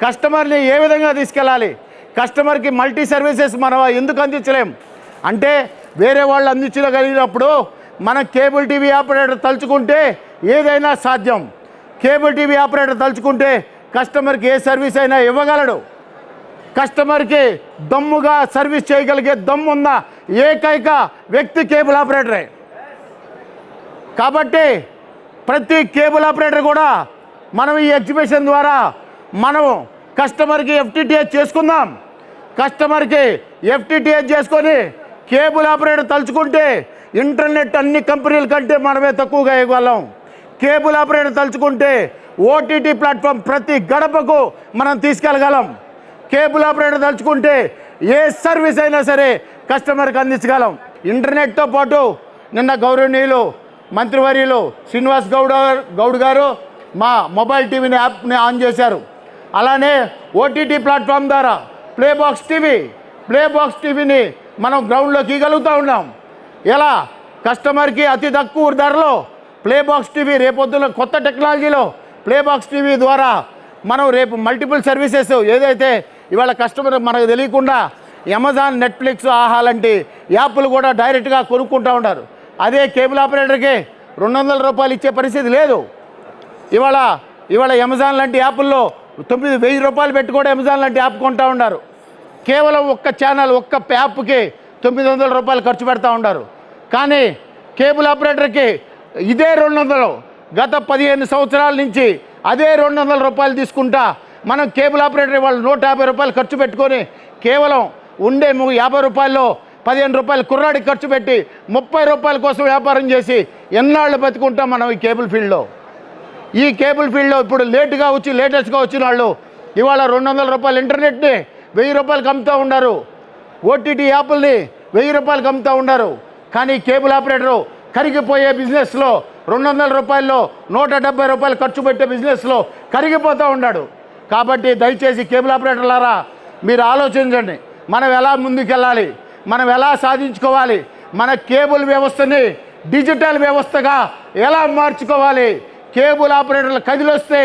కస్టమర్ని ఏ విధంగా తీసుకెళ్ళాలి, కస్టమర్కి మల్టీ సర్వీసెస్ మనం ఎందుకు అందించలేం అంటే వేరే వాళ్ళు అందించగలిగినప్పుడు మన కేబుల్ టీవీ ఆపరేటర్ తలుచుకుంటే ఏదైనా సాధ్యం. కేబుల్ టీవీ ఆపరేటర్ తలుచుకుంటే కస్టమర్కి ఏ సర్వీస్ అయినా ఇవ్వగలడు. కస్టమర్కి దమ్ముగా సర్వీస్ చేయగలిగే దమ్మున్న ఏకైక వ్యక్తి కేబుల్ ఆపరేటరే. కాబట్టి ప్రతి కేబుల్ ఆపరేటర్ కూడా మనం ఈ ఎగ్జిబిషన్ ద్వారా మనం కస్టమర్కి ఎఫ్టీటీహెచ్ చేసుకుందాం. కస్టమర్కి ఎఫ్టీటీహెచ్ చేసుకొని కేబుల్ ఆపరేటర్ తలుచుకుంటే ఇంటర్నెట్ అన్ని కంపెనీల కంటే మనమే తక్కువగా ఇవ్వగలం. కేబుల్ ఆపరేటర్ తలుచుకుంటే ఓటీటీ ప్లాట్ఫామ్ ప్రతి గడపకు మనం తీసుకెళ్ళగలం. కేబుల్ ఆపరేటర్ తలుచుకుంటే ఏ సర్వీస్ అయినా సరే కస్టమర్కి అందించగలం. ఇంటర్నెట్తో పాటు నిన్న గౌరవనీయులు మంత్రివర్యులు శ్రీనివాస్ గౌడ్ గారు మా మొబైల్ టీవీని యాప్ని ఆన్ చేశారు. అలానే ఓటీటీ ప్లాట్ఫామ్ ద్వారా ప్లేబాక్స్ టీవీని మనం గ్రౌండ్లోకి ఇవ్వగలుగుతూ ఉన్నాం. ఎలా కస్టమర్కి అతి తక్కువ ధరలో ప్లేబాక్స్ టీవీ రేపొద్దున కొత్త టెక్నాలజీలో ప్లేబాక్స్ టీవీ ద్వారా మనం రేపు మల్టిపుల్ సర్వీసెస్ ఏదైతే ఇవాళ కస్టమర్ మనకు తెలియకుండా అమెజాన్, నెట్ఫ్లిక్స్, ఆహా లాంటి యాప్లు కూడా డైరెక్ట్గా కొనుక్కుంటూ ఉంటారు. అదే కేబుల్ ఆపరేటర్కి 200 రూపాయలు ఇచ్చే పరిస్థితి లేదు. ఇవాళ అమెజాన్ లాంటి యాప్ల్లో 9,000 రూపాయలు పెట్టి కూడా అమెజాన్ లాంటి యాప్ కొంటూ ఉన్నారు. కేవలం ఒక్క ఛానల్, ఒక్క యాప్కి 900 రూపాయలు ఖర్చు పెడతా ఉంటారు. కానీ కేబుల్ ఆపరేటర్కి ఇదే 200, గత 15 సంవత్సరాల నుంచి అదే 200 రూపాయలు తీసుకుంటా మనం కేబుల్ ఆపరేటర్ వాళ్ళు 150 రూపాయలు ఖర్చు పెట్టుకొని కేవలం ఉండే 50 రూపాయల్లో 15 రూపాయలు కుర్రాడికి ఖర్చు పెట్టి 30 రూపాయల కోసం వ్యాపారం చేసి ఎన్నాళ్ళు బతుకుంటాం మనం ఈ కేబుల్ ఫీల్డ్లో. ఈ కేబుల్ ఫీల్డ్లో ఇప్పుడు లేటెస్ట్గా వచ్చిన వాళ్ళు ఇవాళ 200 రూపాయలు ఇంటర్నెట్ని 1000 రూపాయలకు అమ్ముతూ ఉన్నారు. ఓటీటీ యాప్ల్ని 1000 రూపాయలకు అమ్ముతూ ఉన్నారు. కానీ కేబుల్ ఆపరేటరు కరిగిపోయే బిజినెస్లో 200 రూపాయల్లో 170 రూపాయలు ఖర్చు పెట్టే బిజినెస్లో కరిగిపోతూ ఉన్నాడు. కాబట్టి దయచేసి కేబుల్ ఆపరేటర్లారా మీరు ఆలోచించండి. మనం ఎలా ముందుకెళ్ళాలి, మనం ఎలా సాధించుకోవాలి, మన కేబుల్ వ్యవస్థని డిజిటల్ వ్యవస్థగా ఎలా మార్చుకోవాలి. కేబుల్ ఆపరేటర్లు కదిలొస్తే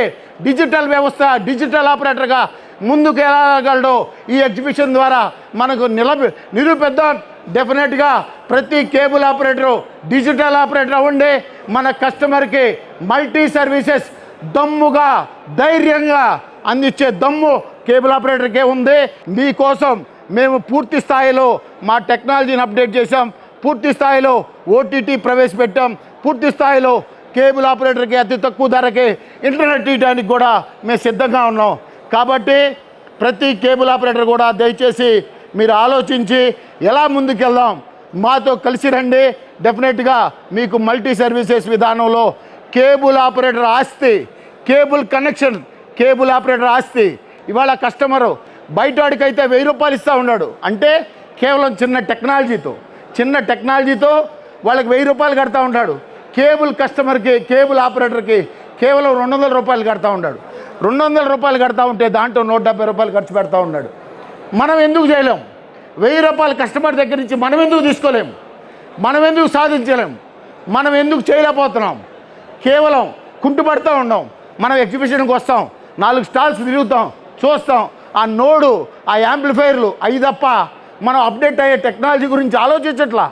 డిజిటల్ ఆపరేటర్గా ముందుకు వెళ్ళగలడో ఈ ఎగ్జిబిషన్ ద్వారా మనకు నిరూపిద్దాం. డెఫినెట్గా ప్రతి కేబుల్ ఆపరేటరు డిజిటల్ ఆపరేటర్ అవ్వండి. మన కస్టమర్కి మల్టీ సర్వీసెస్ దమ్ముగా ధైర్యంగా అందించే దమ్ము కేబుల్ ఆపరేటర్కే ఉంది. మీకోసం మేము పూర్తి స్థాయిలో మా టెక్నాలజీని అప్డేట్ చేశాం, పూర్తి స్థాయిలో ఓటీటీ ప్రవేశపెట్టాం, పూర్తి స్థాయిలో కేబుల్ ఆపరేటర్కి అతి తక్కువ ధరకే ఇంటర్నెట్ ఇవ్వడానికి కూడా మేము సిద్ధంగా ఉన్నాం. కాబట్టి ప్రతి కేబుల్ ఆపరేటర్ కూడా దయచేసి మీరు ఆలోచించి ఎలా ముందుకెళ్దాం, మాతో కలిసి రండి. డెఫినెట్గా మీకు మల్టీ సర్వీసెస్ విధానంలో కేబుల్ ఆపరేటర్ ఆస్తి, కేబుల్ కనెక్షన్, కేబుల్ ఆపరేటర్ ఆస్తి. ఇవాళ కస్టమరు బయటవాడికైతే 1000 రూపాయలు ఇస్తూ ఉన్నాడు. అంటే కేవలం చిన్న టెక్నాలజీతో వాళ్ళకి 1000 రూపాయలు కడతా ఉంటాడు. కేబుల్ ఆపరేటర్కి కేవలం 200 రూపాయలు కడతా ఉన్నాడు. 200 రూపాయలు కడతా ఉంటే దాంట్లో 170 రూపాయలు ఖర్చు పెడతా ఉన్నాడు. మనం ఎందుకు చేయలేం? 1000 రూపాయలు కస్టమర్ దగ్గర నుంచి మనం ఎందుకు తీసుకోలేం? మనం ఎందుకు సాధించలేం? మనం ఎందుకు చేయలేకపోతున్నాం? కేవలం కుంటుపడుతూ ఉన్నాం. మనం ఎగ్జిబిషన్కి వస్తాం, 4 స్టాల్స్ తిరుగుతాం, చూస్తాం. ఆ నోడు, ఆ యాంప్లిఫైర్లు అవి తప్ప మనం అప్డేట్ అయ్యే టెక్నాలజీ గురించి ఆలోచించట్లా.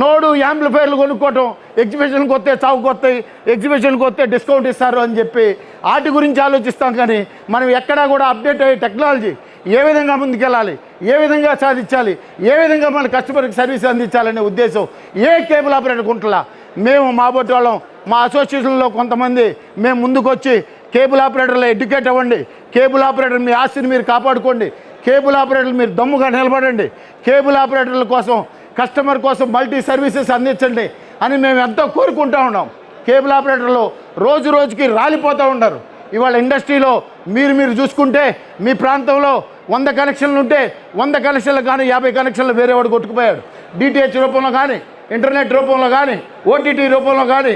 నోడు యాంప్లిఫైర్లు కొనుక్కోవటం, ఎగ్జిబిషన్కి వస్తే చావుకు వస్తాయి, ఎగ్జిబిషన్కి వస్తే డిస్కౌంట్ ఇస్తారు అని చెప్పి వాటి గురించి ఆలోచిస్తాం. కానీ మనం ఎక్కడా కూడా అప్డేట్ అయ్యే టెక్నాలజీ ఏ విధంగా ముందుకెళ్ళాలి, ఏ విధంగా సాధించాలి, ఏ విధంగా మన కస్టమర్కి సర్వీస్ అందించాలనే ఉద్దేశం ఏ కేబుల్ ఆపరేటర్ ఉంటుందా. మేము మా బొట్టి వాళ్ళం, మా అసోసియేషన్లో కొంతమంది మేము ముందుకు వచ్చి కేబుల్ ఆపరేటర్లు ఎడ్యుకేట్ అవ్వండి, కేబుల్ ఆపరేటర్ మీ ఆస్తిని మీరు కాపాడుకోండి, కేబుల్ ఆపరేటర్లు మీరు దమ్ముగా నిలబడండి, కేబుల్ ఆపరేటర్ల కోసం కస్టమర్ కోసం మల్టీ సర్వీసెస్ అందించండి అని మేము ఎంతో కోరుకుంటూ ఉన్నాం. కేబుల్ ఆపరేటర్లు రోజు రోజుకి రాలిపోతూ ఉన్నారు. ఇవాళ ఇండస్ట్రీలో మీరు చూసుకుంటే మీ ప్రాంతంలో 100 కనెక్షన్లు ఉంటే 100 కనెక్షన్లు కానీ 50 కనెక్షన్లు వేరే వాడు కొట్టుకుపోయాడు. డిటిహెచ్ రూపంలో కానీ, ఇంటర్నెట్ రూపంలో కానీ, ఓటీటీ రూపంలో కానీ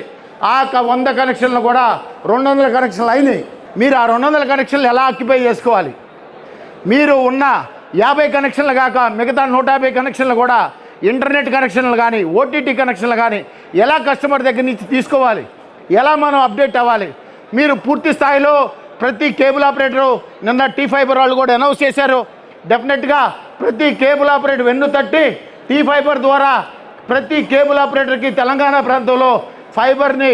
ఆ 100 కనెక్షన్లు కూడా 200 కనెక్షన్లు అయినాయి. మీరు ఆ 200 కనెక్షన్లు ఎలా ఆక్యుపై చేసుకోవాలి? మీరు ఉన్న 50 కనెక్షన్లు కాక మిగతా 150 కనెక్షన్లు కూడా ఇంటర్నెట్ కనెక్షన్లు కానీ, ఓటీటీ కనెక్షన్లు కానీ ఎలా కస్టమర్ దగ్గర నుంచి తీసుకోవాలి, ఎలా మనం అప్డేట్ అవ్వాలి? మీరు పూర్తి స్థాయిలో ప్రతి కేబుల్ ఆపరేటరు నిన్న T-Fiber వాళ్ళు కూడా అనౌన్స్ చేశారు. డెఫినెట్గా ప్రతి కేబుల్ ఆపరేటర్ వెన్ను తట్టి T-Fiber ద్వారా ప్రతి కేబుల్ ఆపరేటర్కి తెలంగాణ ప్రాంతంలో ఫైబర్ని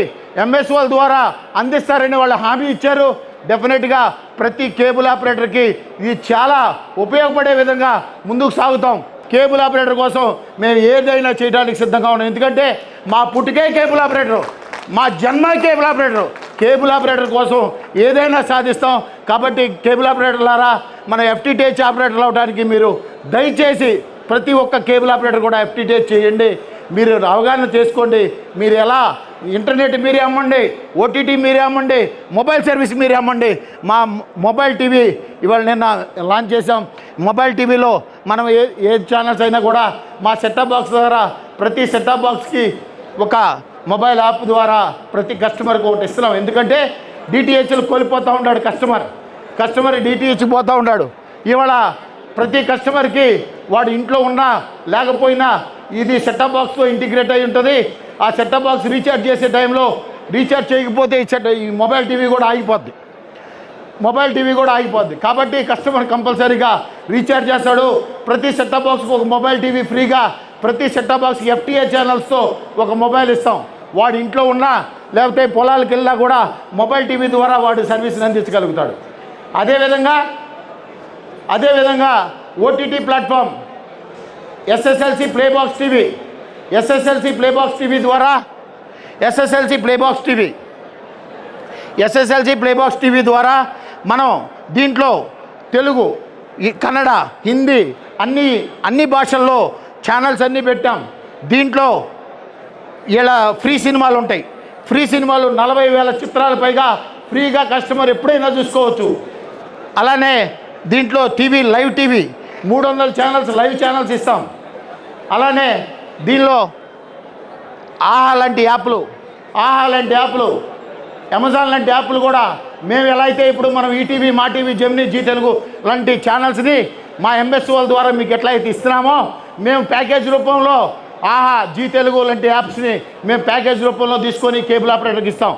MSO ద్వారా అందిస్తారని వాళ్ళు హామీ ఇచ్చారు. డెఫినెట్గా ప్రతి కేబుల్ ఆపరేటర్కి ఇది చాలా ఉపయోగపడే విధంగా ముందుకు సాగుతాం. కేబుల్ ఆపరేటర్ కోసం మేము ఏదైనా చేయడానికి సిద్ధంగా ఉన్నాం. ఎందుకంటే మా పుట్టుకే కేబుల్ ఆపరేటరు, మా జన్మ కేబుల్ ఆపరేటరు. కేబుల్ ఆపరేటర్ కోసం ఏదైనా సాధిస్తాం. కాబట్టి కేబుల్ ఆపరేటర్లారా, మన FTTH ఆపరేటర్లు అవడానికి మీరు దయచేసి ప్రతి ఒక్క కేబుల్ ఆపరేటర్ కూడా FTTH చేయండి. మీరు అవగాహన చేసుకోండి. మీరు ఎలా ఇంటర్నెట్ మీరే అమ్మండి, OTT మీరే అమ్మండి, మొబైల్ సర్వీస్ మీరే అమ్మండి. మా మొబైల్ టీవీ ఇవాళ నిన్న లాంచ్ చేసాం. మొబైల్ టీవీలో మనం ఏ ఛానల్స్ అయినా కూడా మా సెటప్ బాక్స్ ద్వారా ప్రతి సెటప్ బాక్స్కి ఒక మొబైల్ యాప్ ద్వారా ప్రతి కస్టమర్కి ఒకటి ఇస్తున్నాం. ఎందుకంటే DTHలు కోల్పోతూ ఉంటాడు కస్టమర్ DTH పోతూ ఉన్నాడు. ఇవాళ ప్రతి కస్టమర్కి వాడు ఇంట్లో ఉన్నా లేకపోయినా ఇది సెటప్ బాక్స్తో ఇంటిగ్రేట్ అయి ఉంటుంది. ఆ సెటప్ బాక్స్ రీఛార్జ్ చేసే టైంలో రీఛార్జ్ చేయకపోతే ఈ మొబైల్ టీవీ కూడా ఆగిపోద్ది. కాబట్టి కస్టమర్ కంపల్సరీగా రీఛార్జ్ చేస్తాడు. ప్రతి సెటప్ బాక్స్కి ఒక మొబైల్ టీవీ ఫ్రీగా, ప్రతి సెటప్ బాక్స్కి FTA ఛానల్స్తో ఒక మొబైల్ ఇస్తాం. వాడు ఇంట్లో ఉన్నా లేకపోతే పొలాలకు వెళ్ళినా కూడా మొబైల్ టీవీ ద్వారా వాడు సర్వీస్ని అందించగలుగుతాడు. అదేవిధంగా OTT ప్లాట్ఫామ్ SSLC ప్లేబాక్స్ టీవీ ద్వారా మనం దీంట్లో తెలుగు, కన్నడ, హిందీ అన్ని భాషల్లో ఛానల్స్ అన్నీ పెట్టాం. దీంట్లో ఇలా ఫ్రీ సినిమాలు ఉంటాయి. ఫ్రీ సినిమాలు 40,000 చిత్రాల పైగా ఫ్రీగా కస్టమర్ ఎప్పుడైనా చూసుకోవచ్చు. అలానే దీంట్లో live TV 300 channels live channels ఇస్తాం. అలానే దీనిలో ఆహా లాంటి యాప్లు, అమెజాన్ లాంటి యాప్లు కూడా మేము ఎలా అయితే ఇప్పుడు మనం ఈటీవీ, మా టీవీ, జెమినీ, జీ తెలుగు లాంటి ఛానల్స్ని మా ఎంఎస్ వాళ్ళ ద్వారా మీకు ఎట్లయితే ఇస్తున్నామో మేము ప్యాకేజ్ రూపంలో ఆహా, జీ తెలుగు లాంటి యాప్స్ని మేము ప్యాకేజ్ రూపంలో తీసుకొని కేబుల్ ఆపరేటర్కి ఇస్తాం.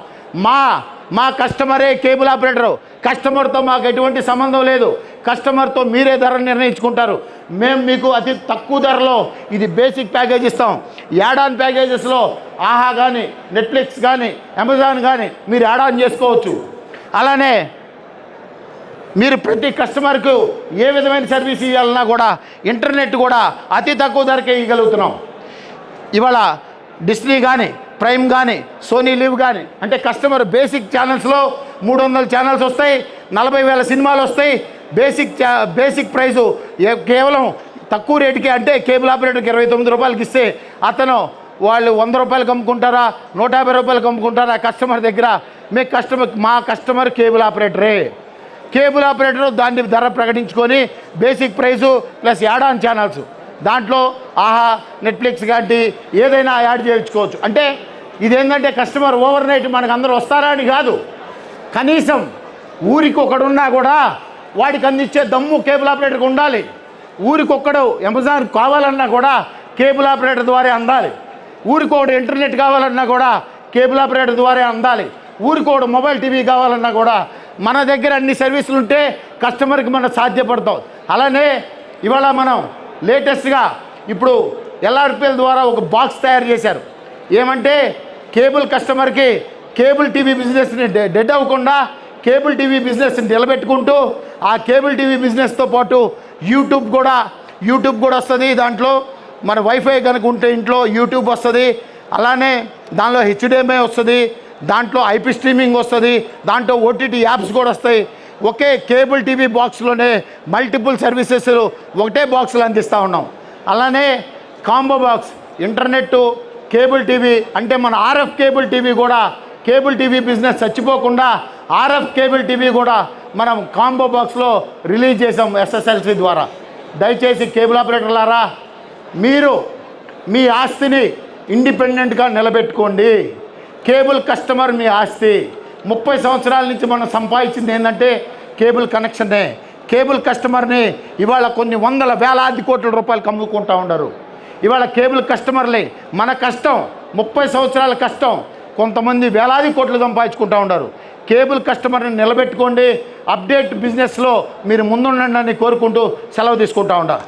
మా కస్టమరే కేబుల్ ఆపరేటరు. కస్టమర్తో మాకు ఎటువంటి సంబంధం లేదు. కస్టమర్తో మీరే ధర నిర్ణయించుకుంటారు. మేము మీకు అతి తక్కువ ధరలో ఇది బేసిక్ ప్యాకేజ్ ఇస్తాం. యాడ్ ఆన్ ప్యాకేజెస్లో ఆహా కానీ, నెట్ఫ్లిక్స్ కానీ, అమెజాన్ కానీ మీరు యాడ్ ఆన్ చేసుకోవచ్చు. అలానే మీరు ప్రతి కస్టమర్కు ఏ విధమైన సర్వీస్ ఇవ్వాలన్నా కూడా ఇంటర్నెట్ కూడా అతి తక్కువ ధరకే ఇవ్వగలుగుతున్నాం. ఇవాళ డిస్నీ కానీ, ప్రైమ్ కానీ, సోనీ లివ్ కానీ అంటే కస్టమర్ బేసిక్ ఛానల్స్లో 300 ఛానల్స్ వస్తాయి, 40,000 సినిమాలు వస్తాయి. బేసిక్ ప్రైజు కేవలం తక్కువ రేటుకి, అంటే కేబుల్ ఆపరేటర్కి 29 రూపాయలకి ఇస్తే వాళ్ళు 100 రూపాయలకి అమ్ముకుంటారా, 150 రూపాయలకి అమ్ముకుంటారా కస్టమర్ దగ్గర. మా కస్టమర్ కేబుల్ ఆపరేటర్ దాన్ని ధర ప్రకటించుకొని basic price plus add on channels దాంట్లో ఆహా, నెట్ఫ్లిక్స్ కానీ ఏదైనా యాడ్ చేయించుకోవచ్చు. అంటే ఇదేంటంటే కస్టమర్ ఓవర్ నైట్ మనకు అందరూ వస్తారా అని కాదు, కనీసం ఊరికి ఒకడున్నా కూడా వాడికి అందించే దమ్ము కేబుల్ ఆపరేటర్కి ఉండాలి. ఊరికి ఒక్కడు అమెజాన్ కావాలన్నా కూడా కేబుల్ ఆపరేటర్ ద్వారా అందాలి. ఊరికి ఒకటి ఇంటర్నెట్ కావాలన్నా కూడా కేబుల్ ఆపరేటర్ ద్వారా అందాలి. ఊరికి ఒకటి మొబైల్ టీవీ కావాలన్నా కూడా మన దగ్గర అన్ని సర్వీసులు ఉంటే కస్టమర్కి మనం సాధ్యపడతాం. అలానే ఇవాళ మనం లేటెస్ట్గా ఇప్పుడు LRPL ద్వారా ఒక బాక్స్ తయారు చేశారు. ఏమంటే కేబుల్ కస్టమర్కి కేబుల్ టీవీ బిజినెస్ని డెడ్ అవ్వకుండా కేబుల్ టీవీ బిజినెస్ని నిలబెట్టుకుంటూ ఆ కేబుల్ టీవీ బిజినెస్తో పాటు యూట్యూబ్ కూడా వస్తుంది. దాంట్లో మన వైఫై కనుక ఉంటే ఇంట్లో యూట్యూబ్ వస్తుంది. అలానే దానిలో HDMI వస్తుంది, దాంట్లో IP స్ట్రీమింగ్ వస్తుంది, దాంట్లో OTT యాప్స్ కూడా వస్తాయి. ఒకే కేబుల్ టీవీ బాక్స్లోనే మల్టిపుల్ సర్వీసెస్ ఒకటే బాక్స్లో అందిస్తూ ఉన్నాం. అలానే combo box internet, cable TV అంటే మన RF కేబుల్ టీవీ కూడా, కేబుల్ టీవీ బిజినెస్ చచ్చిపోకుండా RF కేబుల్ టీవీ కూడా మనం కాంబో బాక్స్లో రిలీజ్ చేసాం SSLC ద్వారా. దయచేసి కేబుల్ ఆపరేటర్లారా, మీరు మీ ఆస్తిని ఇండిపెండెంట్గా నిలబెట్టుకోండి. కేబుల్ కస్టమర్ మీ ఆస్తి. 30 సంవత్సరాల నుంచి మనం సంపాదించింది ఏంటంటే కేబుల్ కనెక్షనే. కేబుల్ కస్టమర్ని ఇవాళ కొన్ని వేలాది కోట్ల రూపాయలు అమ్ముకుంటూ ఉన్నారు. ఇవాళ కేబుల్ కస్టమర్లే మన కష్టం, 30 సంవత్సరాల కష్టం కొంతమంది వేలాది కోట్లు సంపాదించుకుంటూ ఉన్నారు. కేబుల్ కస్టమర్ని నిలబెట్టుకోండి. అప్డేట్ బిజినెస్లో మీరు ముందుండండి అని కోరుకుంటూ సెలవు తీసుకుంటూ ఉంటారు.